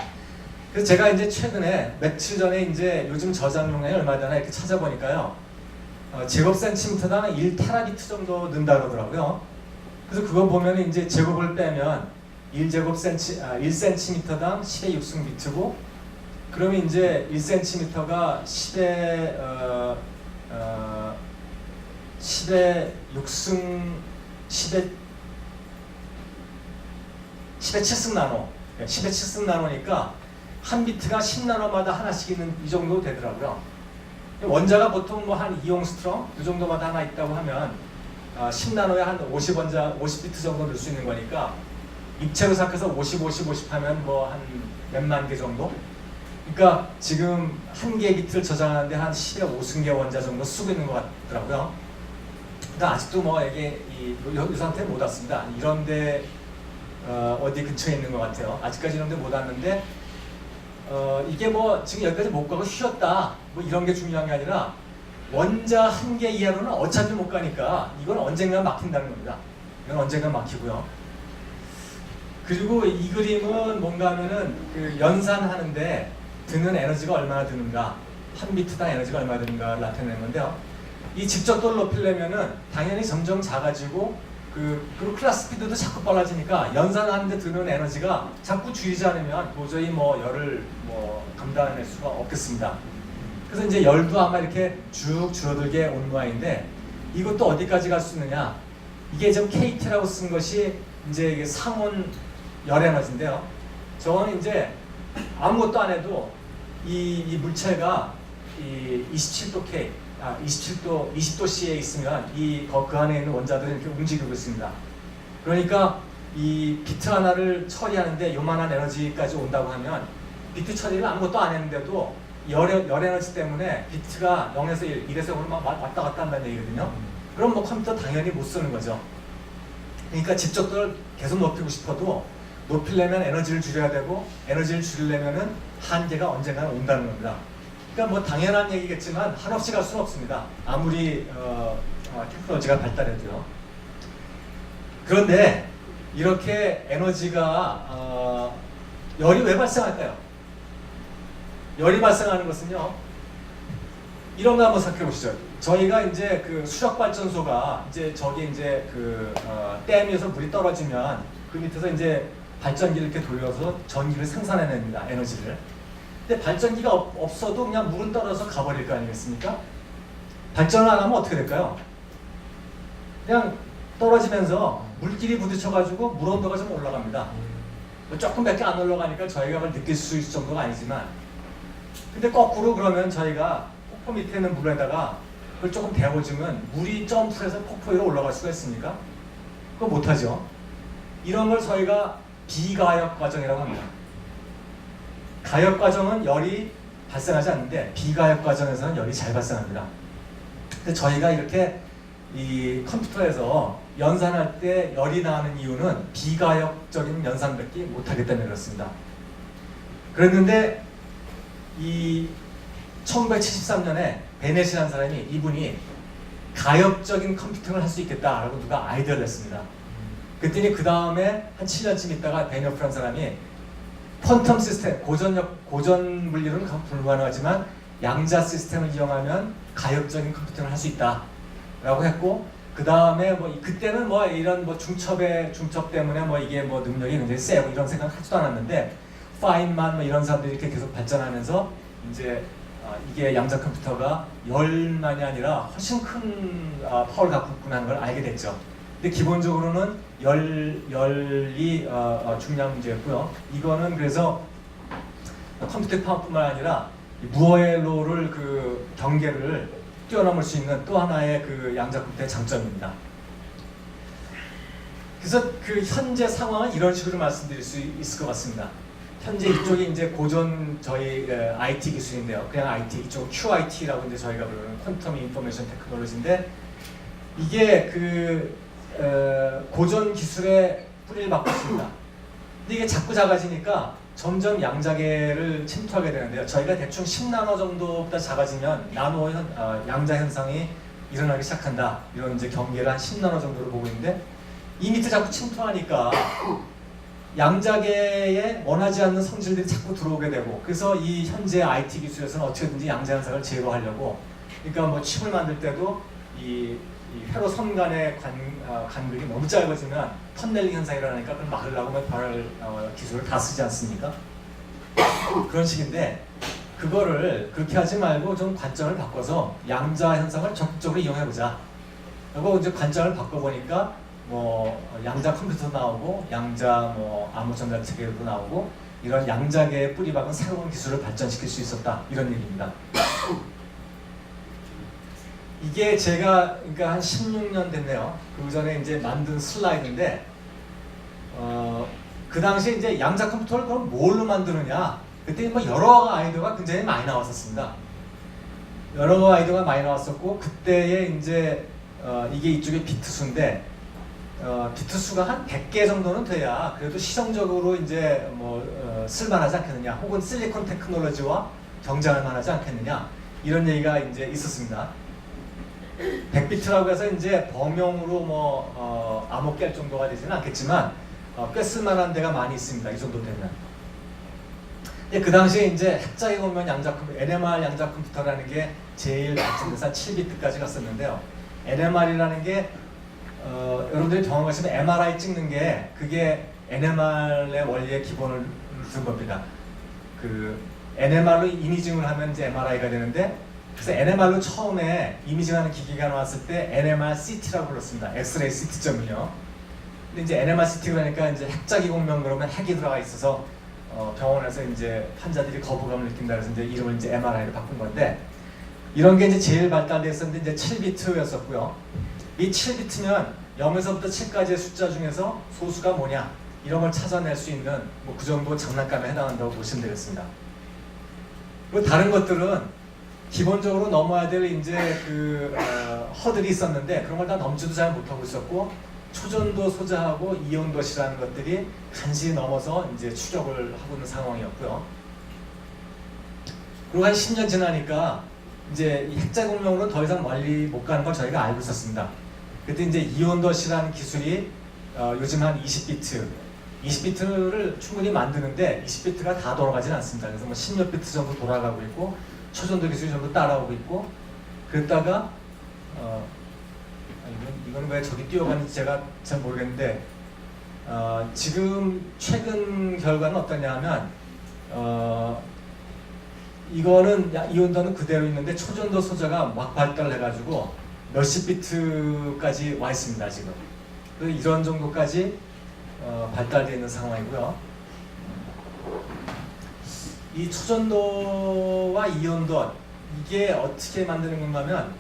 Speaker 1: 그래서 제가 이제 최근에 며칠 전에 이제 요즘 저장용량이 얼마 되나 이렇게 찾아보니까요. 제곱센티미터당 1테라비트 정도 는다 그러더라고요. 그래서 그거 보면 이제 제곱을 빼면 1cm당 10의 6승 비트고, 그러면 이제 1cm가 10의 6승 10의 7승 나노, 10의 7승 나노니까 한 비트가 10나노마다 하나씩 있는 이 정도 되더라고요. 원자가 보통 뭐 한 2옹스트럼 이 정도마다 하나 있다고 하면 10나노에 한 50비트 정도 넣을 수 있는 거니까 입체로 생각해서 50 하면 뭐 한 몇만 개 정도? 그러니까 지금 한 개의 비트를 저장하는데 한 10의 5승계 원자 정도 쓰고 있는 것 같더라고요. 근데 아직도 뭐 이게 이 상태에 못 왔습니다. 이런데 어디 근처에 있는 것 같아요. 아직까지 이런데 못 왔는데 이게 뭐 지금 여기까지 못 가고 쉬었다 뭐 이런 게 중요한 게 아니라 원자 한 개 이하로는 어차피 못 가니까 이건 언젠가 막힌다는 겁니다. 이건 언젠가 막히고요. 그리고 이 그림은 뭔가 하면은 그 연산하는데 드는 에너지가 얼마나 드는가, 한 비트당 에너지가 얼마나 드는가를 나타내는 건데요. 이 집적도를 높이려면은 당연히 점점 작아지고 그리고 클라스 스피드도 자꾸 빨라지니까 연산하는데 드는 에너지가 자꾸 줄이지 않으면 도저히 뭐 열을 뭐 감당해낼 수가 없겠습니다. 그래서 이제 열도 아마 이렇게 쭉 줄어들게 오는 모양인데 이것도 어디까지 갈 수 있느냐? 이게 지금 KT라고 쓴 것이 이제 이게 상온 열 에너지인데요. 저거는 이제 아무것도 안 해도 이 물체가 이 27도 K, 20도 C에 있으면 그 안에 있는 원자들이 이렇게 움직이고 있습니다. 그러니까 이 비트 하나를 처리하는데 요만한 에너지까지 온다고 하면 비트 처리를 아무것도 안 했는데도 열 에너지 때문에 비트가 0에서 1, 1에서 0으로 막 왔다 갔다 한다는 얘기거든요. 그럼 뭐 컴퓨터 당연히 못 쓰는 거죠. 그러니까 집적도를 계속 높이고 싶어도 높이려면 에너지를 줄여야 되고 에너지를 줄이려면은 한계가 언젠가는 온다는 겁니다. 그러니까 뭐 당연한 얘기겠지만 한없이 갈 수는 없습니다. 아무리 테크놀로지가 발달해도요. 그런데 이렇게 에너지가 열이 왜 발생할까요? 열이 발생하는 것은요. 이런 거 한번 생각해 보시죠. 저희가 이제 그 수력 발전소가 이제 저기 이제 그 댐에서 물이 떨어지면 그 밑에서 이제 발전기를 이렇게 돌려서 전기를 생산해냅니다. 에너지를. 근데 발전기가 없어도 그냥 물은 떨어져서 가버릴 거 아니겠습니까? 발전을 안 하면 어떻게 될까요? 그냥 떨어지면서 물끼리 부딪혀가지고 물 온도가 좀 올라갑니다. 뭐 조금밖에 안 올라가니까 저희가 그걸 느낄 수 있을 정도가 아니지만, 근데 거꾸로 그러면 저희가 폭포 밑에 있는 물에다가 그걸 조금 데워주면 물이 점프해서 폭포 위로 올라갈 수가 있습니까? 그거 못하죠. 이런 걸 저희가 비가역 과정이라고 합니다. 가역 과정은 열이 발생하지 않는데 비가역 과정에서는 열이 잘 발생합니다. 근데 저희가 이렇게 이 컴퓨터에서 연산할 때 열이 나는 이유는 비가역적인 연산밖에 못하기 때문에 그렇습니다. 그랬는데 이 1973년에 베넷이라는 사람이 이분이 가역적인 컴퓨팅을 할 수 있겠다라고 누가 아이디어를 냈습니다. 그랬더니 그 다음에 한 7년쯤 있다가 베네프라는 사람이 퀀텀 시스템, 고전 물리로는 불가능하지만 양자 시스템을 이용하면 가역적인 컴퓨팅을 할 수 있다라고 했고, 그 다음에 뭐 그때는 뭐 이런 뭐 중첩 때문에 뭐 이게 뭐 능력이 굉장히 세고 이런 생각 하지도 않았는데 파인만 뭐 이런 사람들이 이렇게 계속 발전하면서 이제 이게 양자 컴퓨터가 열만이 아니라 훨씬 큰 파워를 갖고 있구나 걸 알게 됐죠. 근데 기본적으로는 열이 중요한 문제였고요. 이거는 그래서 컴퓨터 파워뿐만 아니라 무어의 로를 그 경계를 뛰어넘을 수 있는 또 하나의 그 양자 컴퓨터의 장점입니다. 그래서 그 현재 상황은 이런 식으로 말씀드릴 수 있을 것 같습니다. 현재 이쪽이 이제 고전 저희 IT 기술인데요. 그냥 IT 이쪽 QIT라고 이제 저희가 부르는 퀀텀 인포메이션 테크놀로지인데 이게 그 고전 기술의 뿌리를 받고 있습니다. 근데 이게 자꾸 작아지니까 점점 양자계를 침투하게 되는데요. 저희가 대충 10나노 정도보다 작아지면 양자 현상이 일어나기 시작한다. 이런 이제 경계를 한 10나노 정도로 보고 있는데 이 밑에 자꾸 침투하니까 양자계에 원하지 않는 성질들이 자꾸 들어오게 되고, 그래서 이 현재 IT 기술에서는 어떻게든지 양자 현상을 제거하려고, 그러니까 뭐 칩을 만들 때도 이 회로 선 간의 간극이 너무 짧아지면 터널링 현상이 일어나니까 그걸 막으려고 하면 별을 기술을 다 쓰지 않습니까? 그런 식인데, 그거를 그렇게 하지 말고 좀 관점을 바꿔서 양자 현상을 적극적으로 이용해보자. 그리고 이제 관점을 바꿔보니까 뭐 양자 컴퓨터 나오고 양자 뭐 암호전달 체계도 나오고 이런 양자계의 뿌리박은 새로운 기술을 발전시킬 수 있었다, 이런 얘기입니다. 이게 제가 그러니까 한 16년 됐네요. 그 전에 이제 만든 슬라이드인데, 그 당시에 이제 양자 컴퓨터를 그럼 뭘로 만드느냐? 그때 뭐 여러 아이디어가 굉장히 많이 나왔었습니다. 여러 아이디어가 많이 나왔었고, 그때에 이제 이게 이쪽에 비트 수인데, 비트 수가 한 100개 정도는 돼야 그래도 시성적으로 이제 쓸만하지 않겠느냐, 혹은 실리콘 테크놀로지와 경쟁할 만하지 않겠느냐, 이런 얘기가 이제 있었습니다. 100비트라고 해서 이제 범용으로 암호 깰 정도가 되지는 않겠지만 꽤 쓸만한 데가 많이 있습니다. 이 정도 되면. 그 당시에 이제 핵자기 공명 양자 컴퓨터, NMR 양자 컴퓨터라는 게 제일 발전돼서 7비트까지 갔었는데요. NMR이라는 게 여러분들이 경험하시면 MRI 찍는 게 그게 NMR의 원리의 기본을 둔 겁니다. 그 NMR로 이미징을 하면 이제 MRI가 되는데, 그래서 NMR로 처음에 이미징하는 기기가 나왔을 때 NMR CT라고 불렀습니다. 엑스레이 CT점을요. 근데 이제 NMR CT가 그러니까 이제 핵자기 공명 그러면 핵이 들어가 있어서 병원에서 이제 환자들이 거부감을 느낀다 그래서 이제 이름을 이제 MRI로 바꾼 건데, 이런 게 이제 제일 발달됐었는데 이제 7비트였었고요. 이 7비트면 0에서부터 7까지의 숫자 중에서 소수가 뭐냐, 이런 걸 찾아낼 수 있는 뭐 그 정도 장난감에 해당한다고 보시면 되겠습니다. 그리고 다른 것들은 기본적으로 넘어야 될 이제 허들이 있었는데 그런 걸 다 넘지도 잘 못하고 있었고, 초전도 소자하고 이온도시라는 것들이 간신히 넘어서 이제 추격을 하고 있는 상황이었고요. 그리고 한 10년 지나니까 이제 이 핵자 공명으로 더 이상 멀리 못 가는 걸 저희가 알고 있었습니다. 그때 이제 이온도시라는 기술이 요즘 한 20비트를 충분히 만드는데 20비트가 다 돌아가지는 않습니다. 그래서 뭐 10몇 비트 정도 돌아가고 있고, 초전도 기술이 전부 따라오고 있고, 그랬다가 이건 왜 저기 뛰어가는지 제가 잘 모르겠는데, 지금 최근 결과는 어떠냐 하면 이거는 이온도는 그대로 있는데 초전도 소자가 막 발달해가지고 몇십 비트까지 와 있습니다 지금. 이런 정도까지 발달되어 있는 상황이고요. 이 초전도와 이온도, 이게 어떻게 만드는 건가 하면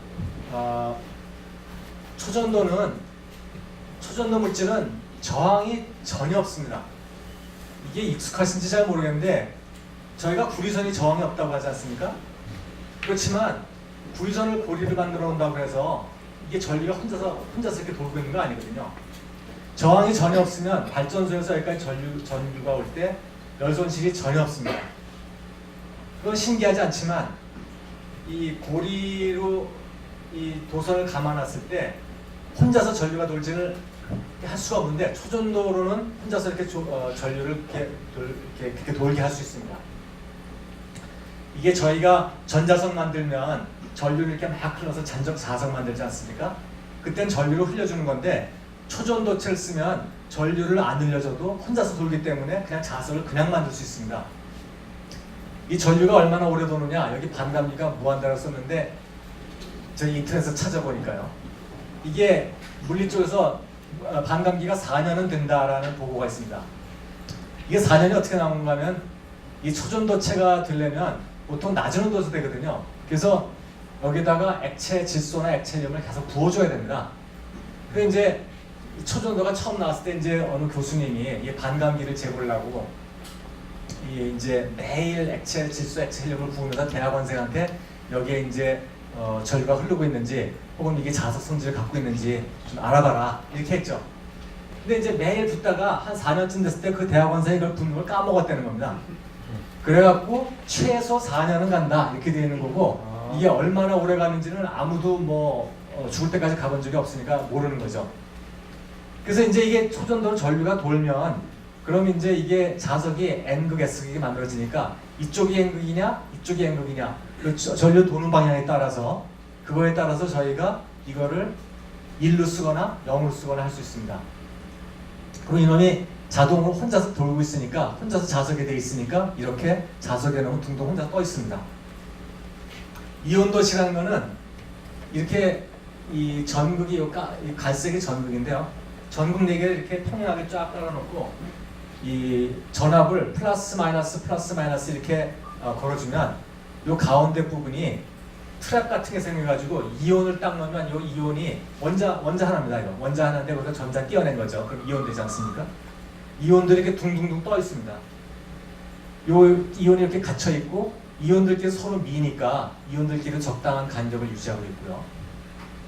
Speaker 1: 초전도 물질은 저항이 전혀 없습니다. 이게 익숙하신지 잘 모르겠는데 저희가 구리선이 저항이 없다고 하지 않습니까? 그렇지만 구리선을 고리를 만들어 놓는다고 해서 이게 전류가 혼자서 이렇게 돌고 있는 거 아니거든요. 저항이 전혀 없으면 발전소에서 여기까지 전류가 올 때 열 손실이 전혀 없습니다. 그건 신기하지 않지만 이 고리로 이 도선을 감아놨을 때 혼자서 전류가 돌지를 할 수가 없는데, 초전도로는 혼자서 이렇게 전류를 이렇게 돌게 할 수 있습니다. 이게 저희가 전자석 만들면 전류를 이렇게 막 흘러서 자석 만들지 않습니까? 그땐 전류를 흘려주는 건데, 초전도체를 쓰면 전류를 안 흘려줘도 혼자서 돌기 때문에 그냥 자석을 그냥 만들 수 있습니다. 이 전류가 얼마나 오래 도느냐, 여기 반감기가 무한대라고 썼는데 저희 인터넷에서 찾아보니까요, 이게 물리 쪽에서 반감기가 4년은 된다라는 보고가 있습니다. 이게 4년이 어떻게 나오는가 하면, 이 초전도체가 되려면 보통 낮은 온도에서 되거든요. 그래서 여기다가 액체 질소나 액체륨을 계속 부어줘야 됩니다. 그 이제 초전도가 처음 나왔을 때 이제 어느 교수님이 이 반감기를 재보려고 이제 매일 액체 질소, 액체륨을 부으면서 대학원생한테 여기에 이제 전류가 흐르고 있는지 혹은 이게 자석 성질을 갖고 있는지 좀 알아봐라, 이렇게 했죠. 근데 이제 매일 붓다가 한 4년쯤 됐을 때 그 대학원생이 그걸 붓는 걸 까먹었다는 겁니다. 그래갖고 최소 4년은 간다, 이렇게 되어 있는 거고, 이게 얼마나 오래 가는지는 아무도 죽을 때까지 가본 적이 없으니까 모르는 거죠. 그래서 이제 이게 초전도로 전류가 돌면 그럼 이제 이게 자석이 N극, S극이 만들어지니까 이쪽이 N극이냐, 이쪽이 N극이냐, 그 전류 도는 방향에 따라서 그거에 따라서 저희가 이거를 1로 쓰거나 0으로 쓰거나 할 수 있습니다. 그리고 이놈이 자동으로 혼자서 돌고 있으니까 혼자서 자석에 돼 있으니까 이렇게 자석에 놓은 둥둥 혼자 떠 있습니다. 이온도시라는 거는 이렇게 이 전극이 이 갈색이 전극인데요. 전극 4개를 이렇게 평행하게 쫙 깔아놓고 이 전압을 플러스 마이너스 이렇게 걸어주면 이 가운데 부분이 트랩 같은 게 생겨가지고 이온을 딱 넣으면 이 이온이 원자 하나입니다. 이거 원자 하나인데 거기서 전자 띄어낸 거죠. 그럼 이온 되지 않습니까? 이온들이 이렇게 둥둥둥 떠 있습니다. 요 이온이 이렇게 갇혀 있고 이온들끼리 서로 미니까 이온들끼리 적당한 간격을 유지하고 있고요.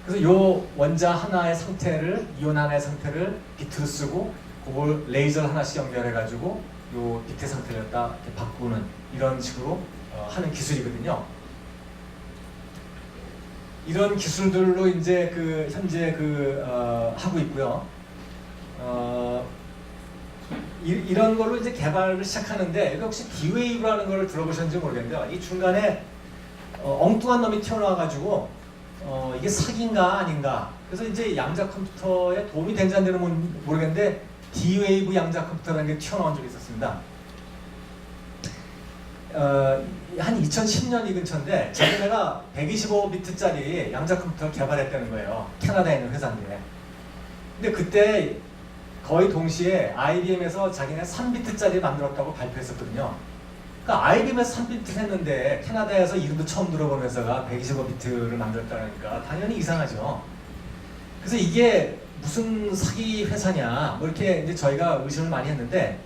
Speaker 1: 그래서 요 원자 하나의 상태를 이온 하나의 상태를 비트로 쓰고 그걸 레이저를 하나씩 연결해가지고 요 비트 상태를 딱 이렇게 바꾸는 이런 식으로 하는 기술이거든요. 이런 기술들로 이제 현재 하고 있고요. 이런 걸로 이제 개발을 시작하는데 이거 혹시 D-Wave라는 걸 들어보셨는지 모르겠는데요. 이 중간에 엉뚱한 놈이 튀어나와가지고 이게 사기인가 아닌가. 그래서 이제 양자 컴퓨터에 도움이 된지 안 되는 모르겠는데 D-Wave 양자 컴퓨터라는 게 튀어나온 적이 있었습니다. 한 2010년 이 근처인데 자기네가 125비트짜리 양자 컴퓨터를 개발했다는 거예요. 캐나다에 있는 회사인데. 근데 그때 거의 동시에 IBM에서 자기네 3비트짜리 만들었다고 발표했었거든요. 그러니까 IBM에서 3비트 했는데 캐나다에서 이름도 처음 들어본 회사가 125비트를 만들었다니까 당연히 이상하죠. 그래서 이게 무슨 사기 회사냐 뭐 이렇게 이제 저희가 의심을 많이 했는데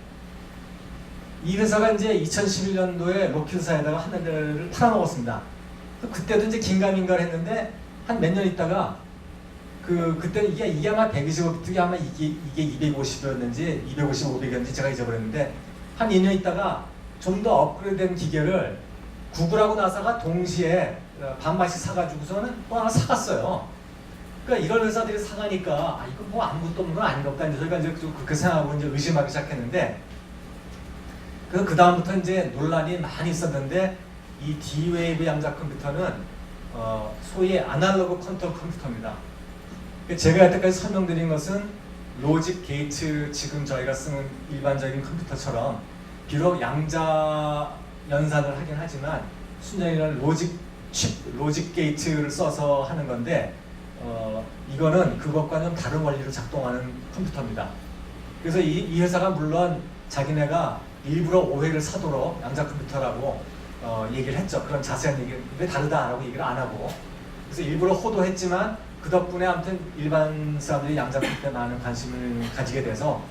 Speaker 1: 이 회사가 이제 2011년도에 로키드사에다가 한 대를 팔아먹었습니다. 그때도 이제 긴가민가를 했는데 한 몇 년 있다가 그때 이게 아마 125비트가 아마 이게 250이었는지 250, 500이었는지 제가 잊어버렸는데 한 2년 있다가 좀 더 업그레이드된 기계를 구글하고 나사가 동시에 반반씩 사가지고서는 또 하나 사갔어요. 그러니까 이런 회사들이 사가니까 이거 뭐 아무것도 없는 건 아닌가 보다. 저희가 이제 좀 그렇게 생각하고 이제 의심하기 시작했는데 그래서 그 다음부터 이제 논란이 많이 있었는데 이 D-Wave 양자 컴퓨터는 소위 아날로그 컨트롤 컴퓨터입니다. 제가 여태까지 설명드린 것은 로직 게이트 지금 저희가 쓰는 일반적인 컴퓨터처럼 비록 양자 연산을 하긴 하지만 순전히 로직 게이트를 써서 하는 건데 이거는 그것과는 다른 원리로 작동하는 컴퓨터입니다. 그래서 이 회사가 물론 자기네가 일부러 오해를 사도록 양자 컴퓨터라고 얘기를 했죠. 그런 자세한 얘기 왜 다르다라고 얘기를 안 하고 그래서 일부러 호도했지만 그 덕분에 아무튼 일반 사람들이 양자 컴퓨터에 많은 관심을 가지게 돼서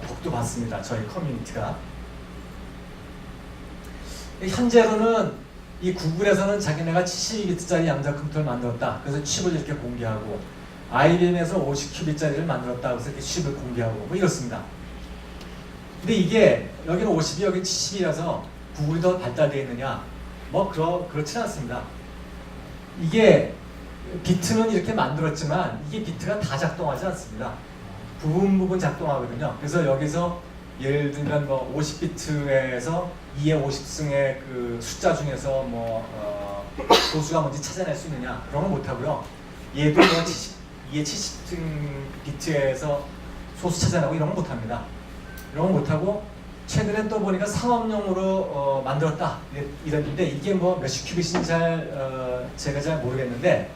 Speaker 1: 덕도 받습니다. 저희 커뮤니티가. 현재로는 이 구글에서는 자기네가 72비트짜리 양자 컴퓨터를 만들었다. 그래서 칩을 이렇게 공개하고 IBM에서 50큐비트짜리를 만들었다. 그래서 이렇게 칩을 공개하고 뭐 이렇습니다. 근데 이게 여기는 50이 여기는 70이라서 구글이 더 발달되어 있느냐? 뭐 그렇진 않습니다. 이게 비트는 이렇게 만들었지만 이게 비트가 다 작동하지 않습니다. 부분 작동하거든요. 그래서 여기서 예를 들면 뭐 50비트에서 2의 50승의 그 숫자 중에서 소수가 뭔지 찾아낼 수 있느냐? 그런 건 못하고요. 얘도 뭐 2의 70승 비트에서 소수 찾아내고 이런 건 못합니다. 이런 건 못하고 최근에 또 보니까 상업용으로 만들었다 이랬는데 이게 뭐 몇십 큐빗인지 제가 잘 모르겠는데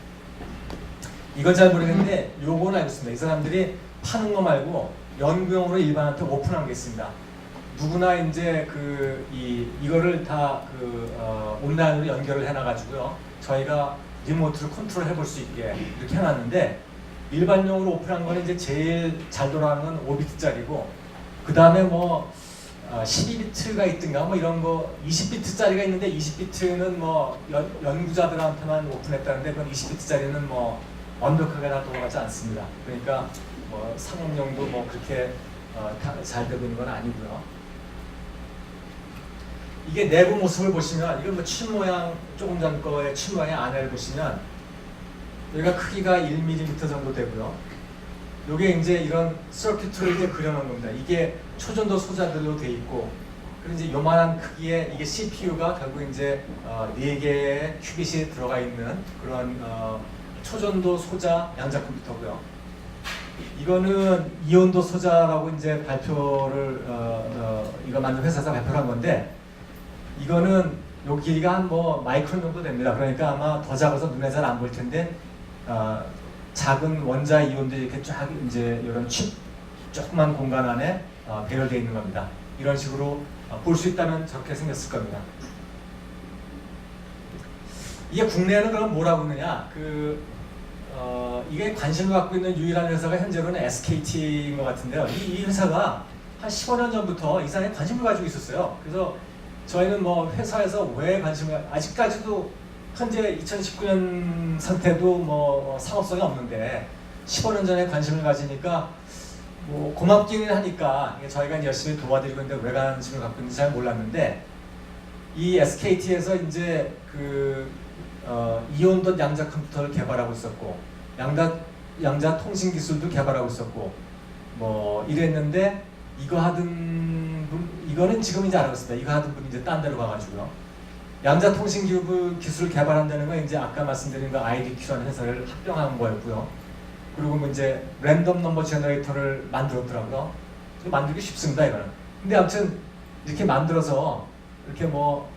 Speaker 1: 이건 잘 모르겠는데 요건 알고 있습니다. 이 사람들이 파는 거 말고 연구용으로 일반한테 오픈한 게 있습니다. 누구나 이제 이거를 다 온라인으로 연결을 해놔가지고요. 저희가 리모트로 컨트롤 해볼 수 있게 이렇게 해놨는데 일반용으로 오픈한 거는 이제 제일 잘 돌아가는 건 5비트짜리고 그 다음에 12비트가 있든가 이런 거 20비트짜리가 있는데 20비트는 연구자들한테만 오픈했다는데 그건 20비트짜리는 완벽하게 다 돌아가지 않습니다. 그러니까 상업용도 그렇게 잘 되고 있는 건 아니고요. 이게 내부 모습을 보시면 이건 칩 모양 조금 전 거의 칩 모양의 안을 보시면 여기가 크기가 1mm 정도 되고요. 요게 이제 이런 서큐트를 이제 그려놓은 겁니다. 이게 초전도 소자들로 돼 있고, 그리고 이제 요만한 크기의 이게 CPU가 결국 이제 4개의 큐빗이 들어가 있는 그런 초전도 소자 양자 컴퓨터고요. 이거는 이온도 소자라고 이제 발표를 이거 만든 회사에서 발표를 한 건데, 이거는 요 길이가 한 뭐 마이크론 정도 됩니다. 그러니까 아마 더 작아서 눈에 잘 안 보일 텐데 작은 원자 이온들이 이렇게 쫙 이제 이런 칩 조그만 공간 안에 배열되어 있는 겁니다. 이런 식으로 볼 수 있다면 저렇게 생겼을 겁니다. 이게 국내에는 그럼 뭐라고 하느냐? 이게 관심을 갖고 있는 유일한 회사가 현재로는 SKT인 것 같은데요. 이 회사가 한 15년 전부터 이 사람에 관심을 가지고 있었어요. 그래서 저희는 뭐 회사에서 왜 관심을, 아직까지도 현재 2019년 상태도 뭐 상업성이 없는데 15년 전에 관심을 가지니까 뭐 고맙기는 하니까 저희가 열심히 도와드리고 있는데 왜 관심을 갖고 있는지 잘 몰랐는데, 이 SKT에서 이제 이온덧 양자 컴퓨터를 개발하고 있었고, 양자 통신 기술도 개발하고 있었고, 뭐 이랬는데, 이거 하던 분, 이거는 지금 이제 알고 있습니다. 이거 하던 분이 이제 딴 데로 가가지고요. 양자 통신 기술을 개발한다는 건 이제 아까 말씀드린 그 IDQ라는 회사를 합병한 거였고요. 그리고 뭐 이제 랜덤 넘버 제너레이터를 만들었더라고요. 만들기 쉽습니다, 이거는. 근데 아무튼 이렇게 만들어서 이렇게 뭐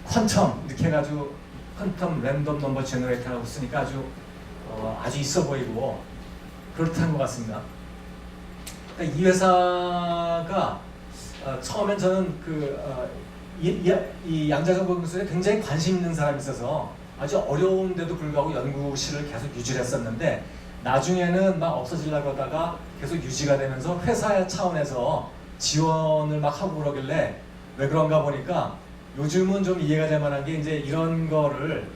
Speaker 1: 퀀텀 이렇게 해가지고 퀀텀 랜덤 넘버 제너레이터라고 쓰니까 아주 있어 보이고 그렇다는 것 같습니다. 그러니까 이 회사가 처음엔 저는 이 양자정보 기술에 굉장히 관심 있는 사람이 있어서 아주 어려운데도 불구하고 연구실을 계속 유지를 했었는데, 나중에는 막 없어지려고 하다가 계속 유지가 되면서 회사 차원에서 지원을 막 하고 그러길래 왜 그런가 보니까 요즘은 좀 이해가 될 만한 게, 이제 이런 거를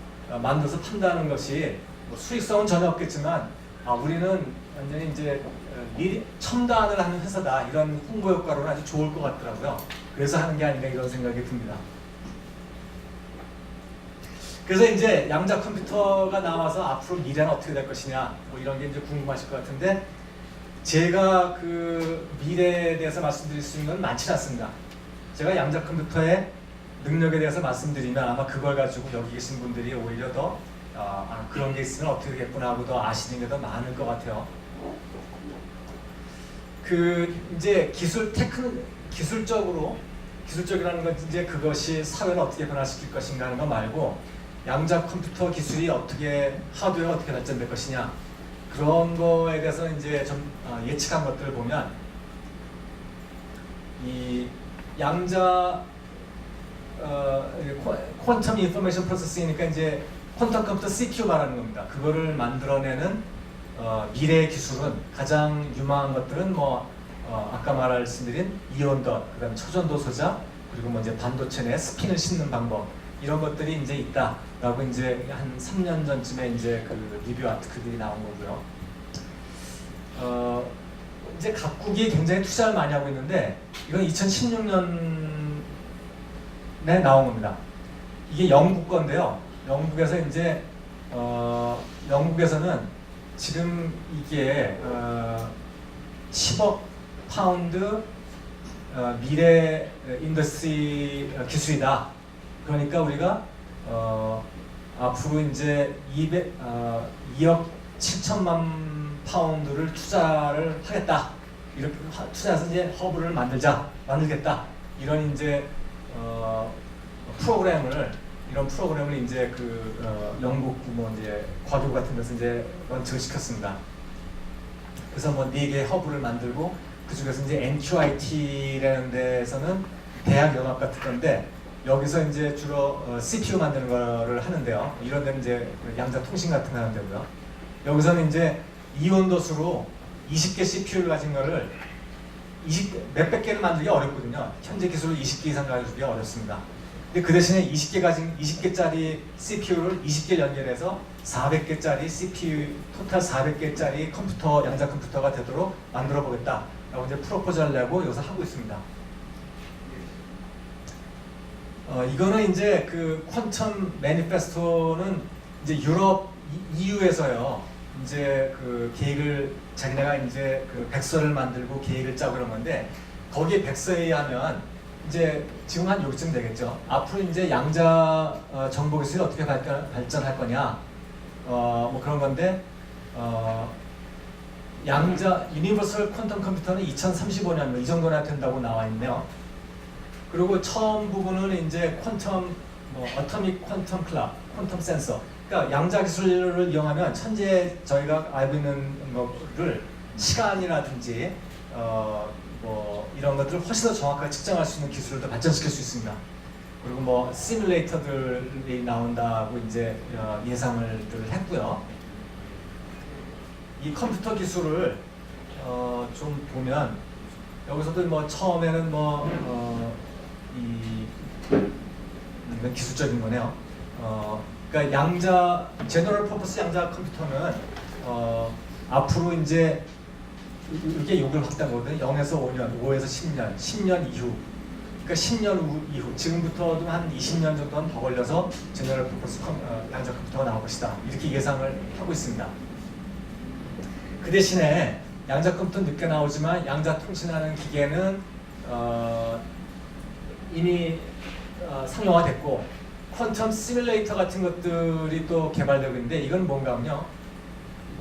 Speaker 1: 만들어서 판다는 것이 뭐 수익성은 전혀 없겠지만 우리는 완전히 이제 첨단을 하는 회사다, 이런 홍보 효과로는 아주 좋을 것 같더라고요. 그래서 하는 게 아닌가 이런 생각이 듭니다. 그래서 이제 양자 컴퓨터가 나와서 앞으로 미래는 어떻게 될 것이냐, 뭐 이런 게 이제 궁금하실 것 같은데, 제가 그 미래에 대해서 말씀드릴 수 있는 건 많지 않습니다. 제가 양자 컴퓨터의 능력에 대해서 말씀드리면 아마 그걸 가지고 여기 계신 분들이 오히려 더 그런 게 있으면 어떻게 되겠구나 하고 더 아시는 게 더 많을 것 같아요. 이제 기술적이라는 건 이제 그것이 사회를 어떻게 변화시킬 것인가 하는 거 말고, 양자 컴퓨터 기술이 하드웨어가 어떻게 발전될 것이냐, 그런 거에 대해서 이제 좀 예측한 것들을 보면, 이 양자 퀀텀 인포메이션 프로세싱이니까 이제 퀀텀 컴퓨터 CPU 말하는 겁니다. 그거를 만들어내는 미래의 기술은, 가장 유망한 것들은 뭐 아까 말씀드린 이온덧, 그다음에 초전도 소자, 그리고 뭐 이제 반도체 내 스핀을 싣는 방법, 이런 것들이 이제 있다라고 이제 한 3년 전쯤에 이제 그 리뷰 아티클들이 나온 거고요. 이제 각국이 굉장히 투자를 많이 하고 있는데, 이건 2016년에 나온 겁니다. 이게 영국 건데요. 영국에서 이제 영국에서는 지금 이게 10억 파운드 미래 인더스트리 기술이다. 그러니까 우리가 앞으로 이제 2억 7천만 파운드를 투자를 하겠다. 이렇게 투자해서 이제 허브를 만들겠다. 이런 이제 이런 프로그램을 이제 영국 뭐 이제 과교 같은 데서 이제 런칭을 시켰습니다. 그래서 뭐 4개의 허브를 만들고, 그 중에서 이제 NQIT라는 데서는 대학 연합 같은 건데, 여기서 이제 주로 CPU 만드는 거를 하는데요. 이런 데는 이제 양자 통신 같은 거 하는 데고요. 여기서는 이제 이온덧으로 20개 CPU를 가진 거를 몇백 개를 만들기 어렵거든요. 현재 기술로 20개 이상 가지기 어렵습니다. 근데 그 대신에 20개짜리 CPU를 20개 연결해서 400개짜리 CPU, 토탈 400개짜리 양자 컴퓨터가 되도록 만들어 보겠다라고 이제 프로포즈를 내고 여기서 하고 있습니다. 이거는 이제 그 퀀텀 매니페스토는 이제 유럽 EU에서요, 이제 그 계획을 자기네가 이제 그 백서를 만들고 계획을 짜고 그런 건데 거기에 백서에 의하면 이제 지금 한 여기쯤 되겠죠. 앞으로 이제 양자 정보 기술이 어떻게 발전할 거냐 뭐 그런 건데 양자 유니버설 퀀텀 컴퓨터는 2035년 뭐 이 정도나 된다고 나와 있네요. 그리고 처음 부분은 이제 퀀텀 뭐 어토믹 퀀텀 클락, 퀀텀 센서. 그러니까 양자 기술을 이용하면 현재 저희가 알고 있는 거를 시간이라든지 뭐 이런 것들을 훨씬 더 정확하게 측정할 수 있는 기술을 더 발전시킬 수 있습니다. 그리고 뭐 시뮬레이터들이 나온다고 이제 예상을 했고요. 이 컴퓨터 기술을 좀 보면 여기서도 뭐 처음에는 이건 기술적인 거네요. 그러니까 양자 제너럴 퍼포스 양자 컴퓨터는 앞으로 이제 이게 요구를 확대하거든요. 0에서 5년, 5에서 10년, 10년 이후. 그러니까 10년 이후, 지금부터도 한 20년 정도는 더 걸려서 제너럴 퍼포스 양자 컴퓨터가 나올 것이다. 이렇게 예상을 하고 있습니다. 그 대신에 양자 컴퓨터는 늦게 나오지만 양자 통신하는 기계는 이미 상용화됐고 퀀텀 시뮬레이터 같은 것들이 또 개발되고 있는데 이건 뭔가 하면요.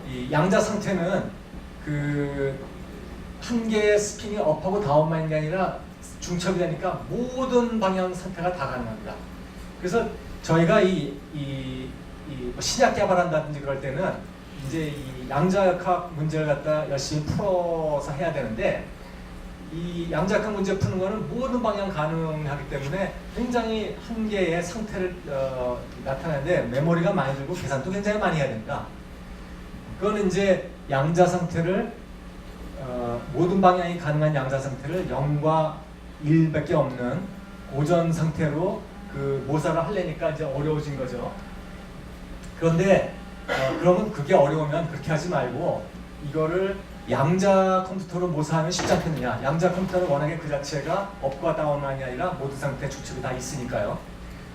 Speaker 1: 이 양자 상태는 그 한 개의 스핀이 업하고 다운만 있는 게 아니라 중첩이 되니까 모든 방향 상태가 다 가능합니다. 그래서 저희가 뭐 신약 개발한다든지 그럴 때는 이제 이 양자역학 문제를 갖다 열심히 풀어서 해야 되는데 이 양자역학 문제 푸는 거는 모든 방향 가능하기 때문에 굉장히 한 개의 상태를 나타내는데 메모리가 많이 들고 계산도 굉장히 많이 해야 됩니다. 그거는 이제 양자 상태를 모든 방향이 가능한 양자 상태를 0과 1밖에 없는 고전 상태로 그 모사를 하려니까 이제 어려워진 거죠. 그런데 그러면 그게 어려우면 그렇게 하지 말고 이거를 양자 컴퓨터로 모사하면 쉽지 않겠느냐. 양자 컴퓨터는 워낙에 그 자체가 업과 다운만이 아니라 모든 상태 중첩이 다 있으니까요.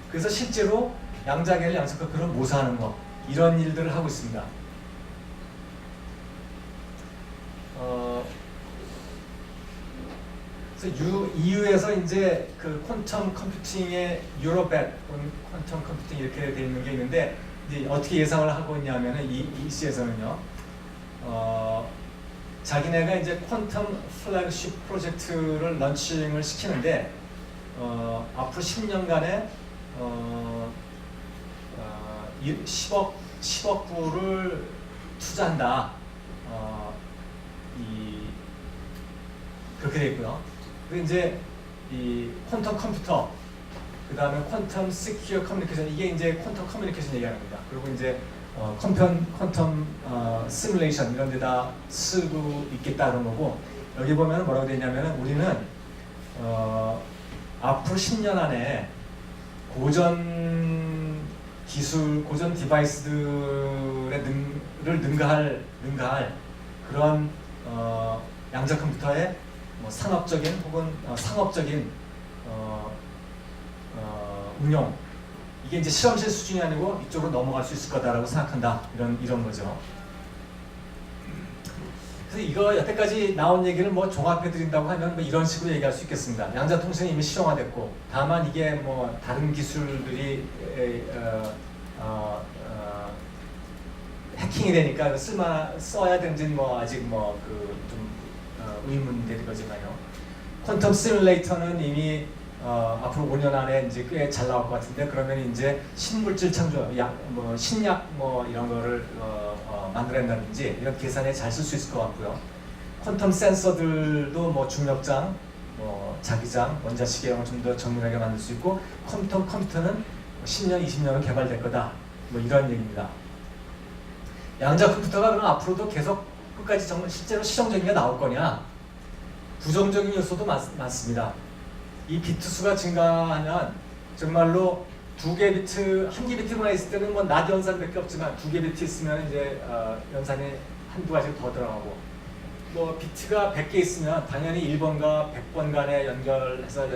Speaker 1: 그래서 실제로 양자계를 양자 컴퓨터로 모사하는 거 이런 일들을 하고 있습니다. 그래서 EU에서 이제 그 퀀텀 컴퓨팅의 유로벳 또는 퀀텀 컴퓨팅 이렇게 돼 있는 게 있는데 이제 어떻게 예상을 하고 있냐면은 이 EC에서는요. 자기네가 이제 퀀텀 플래그십 프로젝트를 런칭을 시키는데 앞으로 10년간에 10억 불을 투자한다. 그렇게 돼 있고요. 그리고 이제 이 퀀텀 컴퓨터, 그 다음에 퀀텀 시큐어 커뮤니케이션, 이게 이제 퀀텀 커뮤니케이션 얘기하는 겁니다. 그리고 이제 퀀텀 시뮬레이션 이런 데다 쓰고 있겠다는 거고, 여기 보면 뭐라고 되어 있냐면 우리는 앞으로 10년 안에 고전 기술, 고전 디바이스들의 능가할 그런 양자 컴퓨터의 뭐 산업적인 혹은 상업적인 응용, 이게 이제 실험실 수준이 아니고 이쪽으로 넘어갈 수 있을 거다라고 생각한다. 이런 거죠. 그래서 이거 여태까지 나온 얘기를 뭐 종합해 드린다고 하면 뭐 이런 식으로 얘기할 수 있겠습니다. 양자 통신이 이미 실용화됐고, 다만 이게 뭐 다른 기술들이 해킹이 되니까 써야 되는지는 뭐 아직 뭐 그 좀 의문되는 거지만요. 퀀텀 시뮬레이터는 이미 앞으로 5년 안에 이제 꽤 잘 나올 것 같은데, 그러면 이제 신물질 창조, 뭐 신약 뭐 이런 거를 만들어낸다든지 이런 계산에 잘 쓸 수 있을 것 같고요. 퀀텀 센서들도 뭐 중력장, 뭐 자기장, 원자시계 이런 걸 좀 더 정밀하게 만들 수 있고, 컴퓨터는 10년, 20년은 개발될 거다. 뭐 이런 얘기입니다. 양자 컴퓨터가 그럼 앞으로도 계속 끝까지 실제로 실용적인 게 나올 거냐? 부정적인 요소도 많습니다. 이 비트 수가 증가하면 정말로 두 개 비트, 한 개 비트만 있을 때는 뭐 낮 연산밖에 없지만 두 개 비트 있으면 이제 연산이 한두 가지가 더 들어가고, 뭐 비트가 100개 있으면 당연히 1번과 100번 간에 연결해서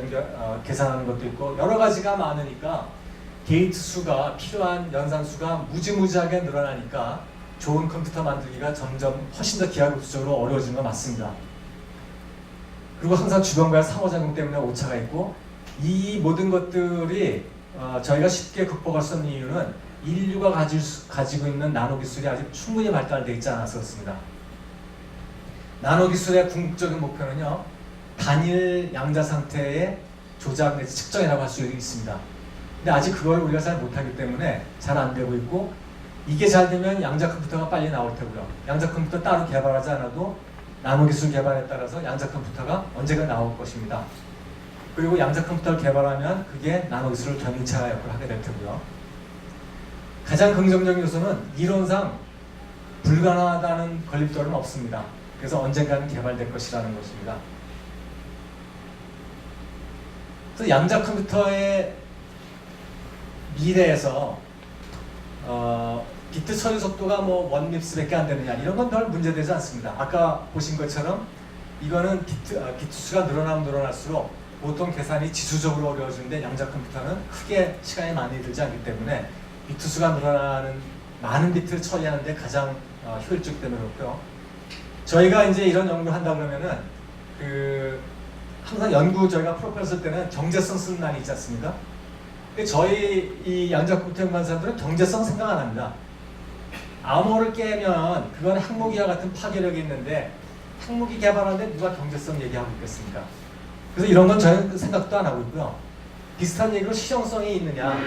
Speaker 1: 계산하는 것도 있고 여러 가지가 많으니까 게이트 수가, 필요한 연산 수가 무지무지하게 늘어나니까 좋은 컴퓨터 만들기가 점점 훨씬 더 기하급수적으로 어려워지는 건 맞습니다. 그리고 항상 주변과의 상호작용 때문에 오차가 있고 이 모든 것들이 저희가 쉽게 극복할 수 없는 이유는 인류가 가지고 있는 나노 기술이 아직 충분히 발달되어 있지 않아서 그렇습니다. 나노 기술의 궁극적인 목표는요, 단일 양자 상태의 조작 내지 측정이라고 할 수 있습니다. 근데 아직 그걸 우리가 잘 못하기 때문에 잘 안 되고 있고, 이게 잘 되면 양자 컴퓨터가 빨리 나올 테고요. 양자 컴퓨터 따로 개발하지 않아도 나노 기술 개발에 따라서 양자 컴퓨터가 언제가 나올 것입니다. 그리고 양자 컴퓨터를 개발하면 그게 나노 기술을 견인차 역할을 하게 될 테고요. 가장 긍정적인 요소는 이론상 불가능하다는 걸림돌은 없습니다. 그래서 언젠가는 개발될 것이라는 것입니다. 그래서 양자 컴퓨터의 미래에서 비트 처리 속도가 뭐 원립스밖에 안 되느냐 이런 건 별 문제되지 않습니다. 아까 보신 것처럼 이거는 비트 수가 늘어나면 늘어날수록 보통 계산이 지수적으로 어려워지는데 양자 컴퓨터는 크게 시간이 많이 들지 않기 때문에 비트 수가 늘어나는 많은 비트를 처리하는데 가장 효율적 때문에 그렇고요. 저희가 이제 이런 연구를 한다 그러면은 항상 저희가 프로필 쓸 때는 경제성 쓰는 날이 있지 않습니까? 근데 저희 이 양자 컴퓨터 연구사들은 경제성 생각 안 합니다. 암호를 깨면 그건 핵무기와 같은 파괴력이 있는데 핵무기 개발하는데 누가 경제성 얘기하고 있겠습니까? 그래서 이런 건 저희는 생각도 안 하고 있고요. 비슷한 얘기로 실용성이 있느냐,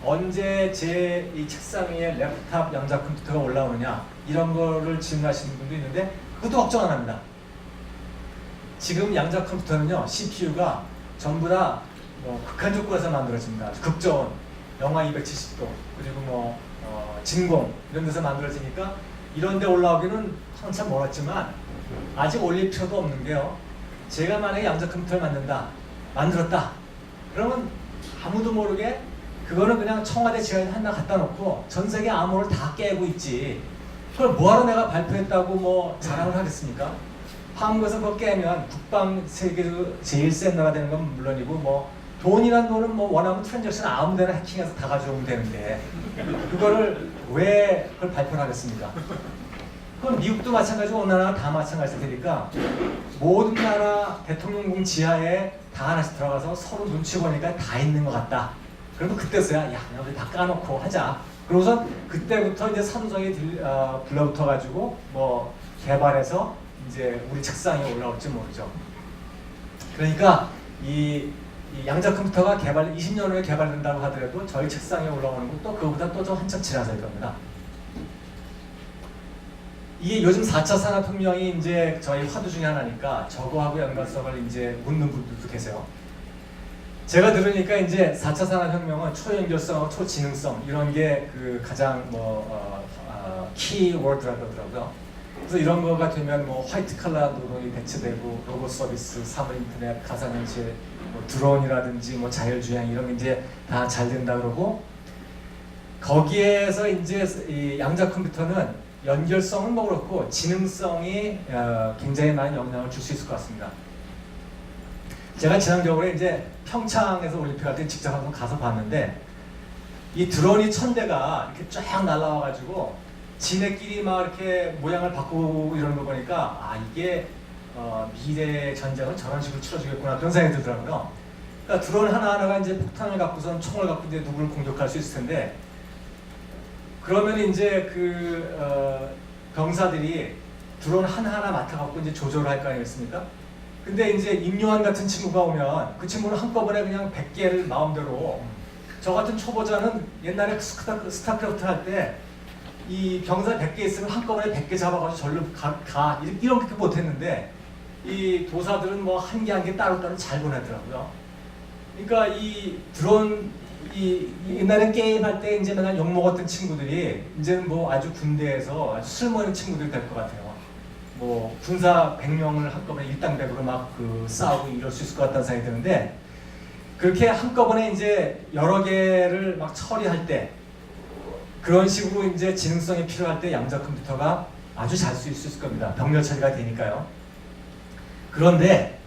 Speaker 1: 언제 제 이 책상 위에 랩탑 양자 컴퓨터가 올라오느냐 이런 거를 질문하시는 분도 있는데 그것도 걱정 안 합니다. 지금 양자 컴퓨터는요, CPU가 전부 다 극한 조건에서 만들어집니다. 극저온, 영하 270도, 그리고 진공 이런 데서 만들어지니까 이런 데 올라오기는 한참 멀었지만 아직 올릴 필요도 없는 게요. 제가 만약에 양자 컴퓨터를 만들었다. 그러면 아무도 모르게 그거는 그냥 청와대 지하에 하나 갖다 놓고 전 세계 암호를 다 깨고 있지. 그걸 뭐하러 내가 발표했다고 자랑을 하겠습니까? 한국에서 그거 깨면 국방 세계에서 제일 센 나라 되는 건 물론이고 돈이란 돈은 원하면 트랜잭션 아무 데나 해킹해서 다 가져오면 되는데 그거를 왜 그걸 발표를 하겠습니까? 그건 미국도 마찬가지고 어느 나라가 다 마찬가지일 테니까 모든 나라 대통령궁 지하에 다 하나씩 들어가서 서로 눈치 보니까 다 있는 것 같다. 그러면 그때서야 그냥 우리 다 까놓고 하자. 그러고서 그때부터 이제 삼성이 불러붙어가지고 개발해서 이제 우리 책상에 올라올지 모르죠. 그러니까 이 양자 컴퓨터가 20년 후에 개발된다고 하더라도 저희 책상에 올라오는 것도 그거보다 또 좀 한참 지나서일 겁니다. 이게 요즘 4차 산업혁명이 이제 저희 화두 중에 하나니까 저거하고 연관성을 이제 묻는 분들도 계세요. 제가 들으니까 이제 4차 산업혁명은 초연결성하고 초지능성 이런 게 가장 키워드라고 하더라고요. 그래서 이런 거가 되면 화이트 칼라 노동이 대체되고 로봇 서비스, 사물 인터넷, 가상현실, 드론이라든지 자율주행 이런 게 이제 다 잘 된다 그러고 거기에서 이제 이 양자 컴퓨터는 연결성은 그렇고 지능성이 굉장히 많은 영향을 줄 수 있을 것 같습니다. 제가 지난 겨울에 이제 평창에서 올림픽 할 때 직접 한번 가서 봤는데 이 드론이 1000대가 이렇게 쫙 날라와가지고 지네끼리 막 이렇게 모양을 바꾸고 이러는 거 보니까 이게 미래 전쟁은 저런 식으로 치러지겠구나 그런 생각이 들더라고요. 그러니까 드론 하나하나가 이제 폭탄을 갖고선 총을 갖고 이제 누구를 공격할 수 있을 텐데 그러면 이제 병사들이 드론 하나하나 맡아갖고 이제 조절을 할 거 아니겠습니까? 근데 이제 임요한 같은 친구가 오면 그 친구는 한꺼번에 그냥 100개를 마음대로 저 같은 초보자는 옛날에 스타크래프트 할 때 이 병사 100개 있으면 한꺼번에 100개 잡아가지고 절로 가 이렇게 못했는데 이 도사들은 한 개 한 개 따로따로 잘 보내더라고요. 그러니까 이 드론 옛날엔 게임할 때 이제 맨날 욕먹었던 친구들이 이제는 아주 군대에서 아주 쓸모있는 친구들이 될 것 같아요. 군사 100명을 한꺼번에 일당백으로 막 싸우고 이럴 수 있을 것 같다는 생각이 드는데 그렇게 한꺼번에 이제 여러 개를 막 처리할 때 그런 식으로 이제 지능성이 필요할 때 양자 컴퓨터가 아주 잘 쓸 수 있을 겁니다. 병렬 처리가 되니까요. 그런데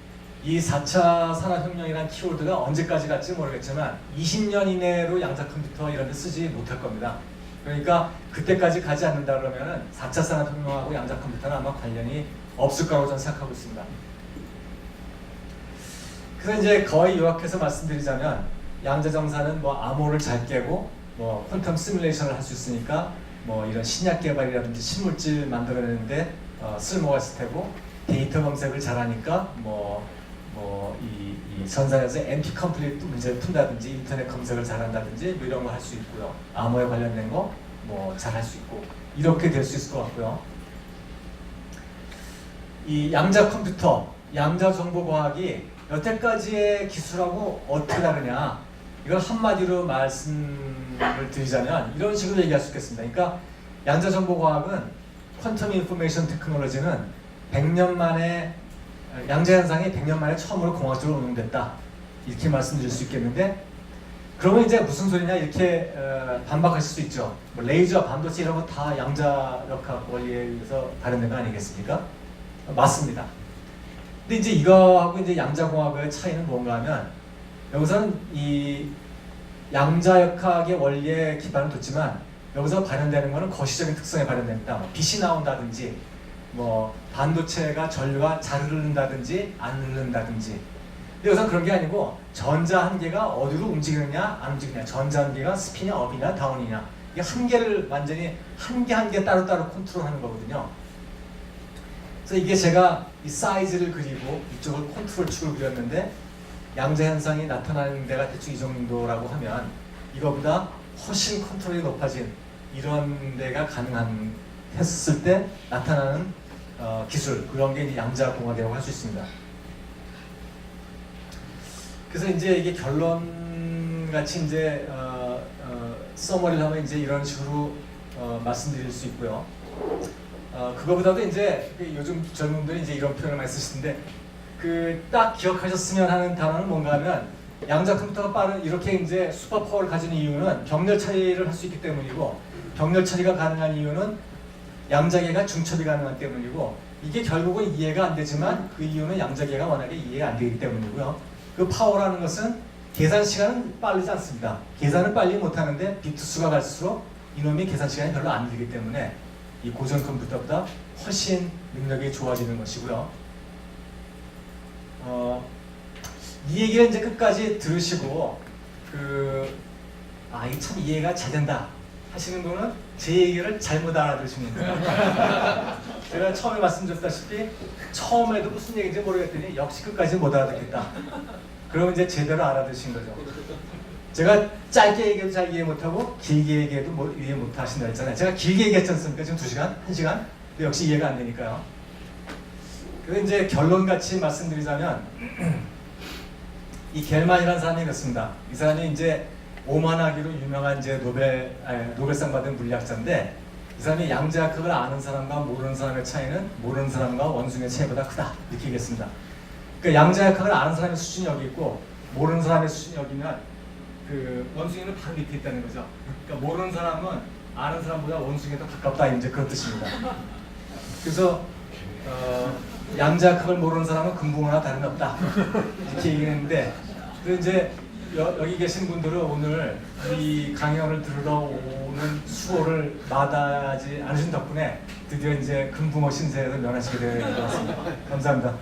Speaker 1: 이 4차 산업혁명이라는 키워드가 언제까지 갈지 모르겠지만 20년 이내로 양자 컴퓨터 이런 데 쓰지 못할 겁니다. 그러니까 그때까지 가지 않는다 그러면은 4차 산업혁명하고 양자 컴퓨터는 아마 관련이 없을 거라고 저는 생각하고 있습니다. 그래서 이제 거의 요약해서 말씀드리자면 양자 정사는 뭐 암호를 잘 깨고 뭐 퀀텀 시뮬레이션을 할 수 있으니까 뭐 이런 신약 개발이라든지 신물질 만들어내는데 쓸모가 있을 테고, 데이터 검색을 잘하니까 이 전산에서 NP 컴플리트 문제를 푼다든지 인터넷 검색을 잘한다든지 뭐 이런 거 할 수 있고요. 암호에 관련된 거 뭐 잘 할 수 있고 이렇게 될 수 있을 것 같고요. 이 양자 컴퓨터, 양자 정보과학이 여태까지의 기술하고 어떻게 다르냐, 이걸 한마디로 말씀을 드리자면 이런 식으로 얘기할 수 있겠습니다. 그러니까 양자 정보과학은 퀀텀 인포메이션 테크놀로지는 100년 만에, 양자 현상이 100년 만에 처음으로 공학적으로 응용됐다, 이렇게 말씀드릴 수 있겠는데, 그러면 이제 무슨 소리냐 이렇게 반박하실 수 있죠. 뭐 레이저, 반도체 이런 거 다 양자역학 원리에 의해서 발현된 거 아니겠습니까? 맞습니다. 근데 이제 이거하고 이제 양자공학의 차이는 뭔가 하면, 여기서는 이 양자역학의 원리에 기반을 뒀지만 여기서 발현되는 것은 거시적인 특성에 발현됩니다. 뭐 빛이 나온다든지, 뭐 반도체가 전류가 잘 흐른다든지 안 흐른다든지. 근데 여기서 그런 게 아니고 전자 한 개가 어디로 움직이느냐 안 움직이느냐, 전자 한 개가 스피냐 업이냐 다운이냐, 이게 한 개를 완전히 한 개 한 개 따로따로 컨트롤하는 거거든요. 그래서 이게 제가 이 사이즈를 그리고 이쪽을 컨트롤 축을 그렸는데, 양자 현상이 나타나는 데가 대충 이 정도라고 하면 이거보다 훨씬 컨트롤이 높아진 이런 데가 가능한 했을 때 나타나는 기술, 그런 게 이제 양자공학이라고 할 수 있습니다. 그래서 이제 이게 결론 같이 이제 서머리를 하면 이제 이런 식으로 말씀드릴 수 있고요. 그거보다도 이제 요즘 젊은 분들이 이제 이런 표현을 많이 쓰시는데, 그 딱 기억하셨으면 하는 단어는 뭔가 하면, 양자 컴퓨터가 빠른 이렇게 이제 슈퍼 파워를 가진 이유는 병렬 처리를 할 수 있기 때문이고, 병렬 처리가 가능한 이유는 양자계가 중첩이 가능한 때문이고, 이게 결국은 이해가 안 되지만 그 이유는 양자계가 워낙에 이해가 안 되기 때문이고요. 그 파워라는 것은 계산 시간은 빠르지 않습니다. 계산을 빨리 못하는데 비트 수가 갈수록 이놈이 계산 시간이 별로 안 들기 때문에 이 고전 컴퓨터보다 훨씬 능력이 좋아지는 것이고요. 이 얘기를 이제 끝까지 들으시고 이 참 이해가 잘 된다 하시는 분은 제 얘기를 잘못 알아들으시는 거예요. 제가 처음에 말씀드렸다시피 처음에도 무슨 얘기인지 모르겠더니 역시 끝까지 못 알아듣겠다. 그러면 이제 제대로 알아들으신 거죠. 제가 짧게 얘기해도 잘 이해 못하고 길게 얘기해도 뭐 이해 못하신다 했잖아요. 제가 길게 얘기했지 않습니까? 지금 2시간? 1시간? 근데 역시 이해가 안 되니까요. 그래서 이제 결론같이 말씀드리자면 이 겔만이라는 사람이 그렇습니다. 이 사람이 이제 오만하기로 유명한 이제 노벨상 받은 물리학자인데, 이 사람이 양자역학을 아는 사람과 모르는 사람의 차이는 모르는 사람과 원숭이의 차이보다 크다, 이렇게 얘기했습니다. 그러니까 양자역학을 아는 사람의 수준이 여기 있고 모르는 사람의 수준이 여기면 그 원숭이는 바로 밑에 있다는 거죠. 그러니까 모르는 사람은 아는 사람보다 원숭이에 더 가깝다, 이제 그런 뜻입니다. 그래서 양자역학을 모르는 사람은 금붕어나 다름없다, 이렇게 얘기했는데, 그래서 이제 여기 계신 분들은 오늘 이 강연을 들으러 오는 수고를 마다하지 않으신 덕분에 드디어 이제 금붕어 신세에서 면하시게 될 것 같습니다. 감사합니다.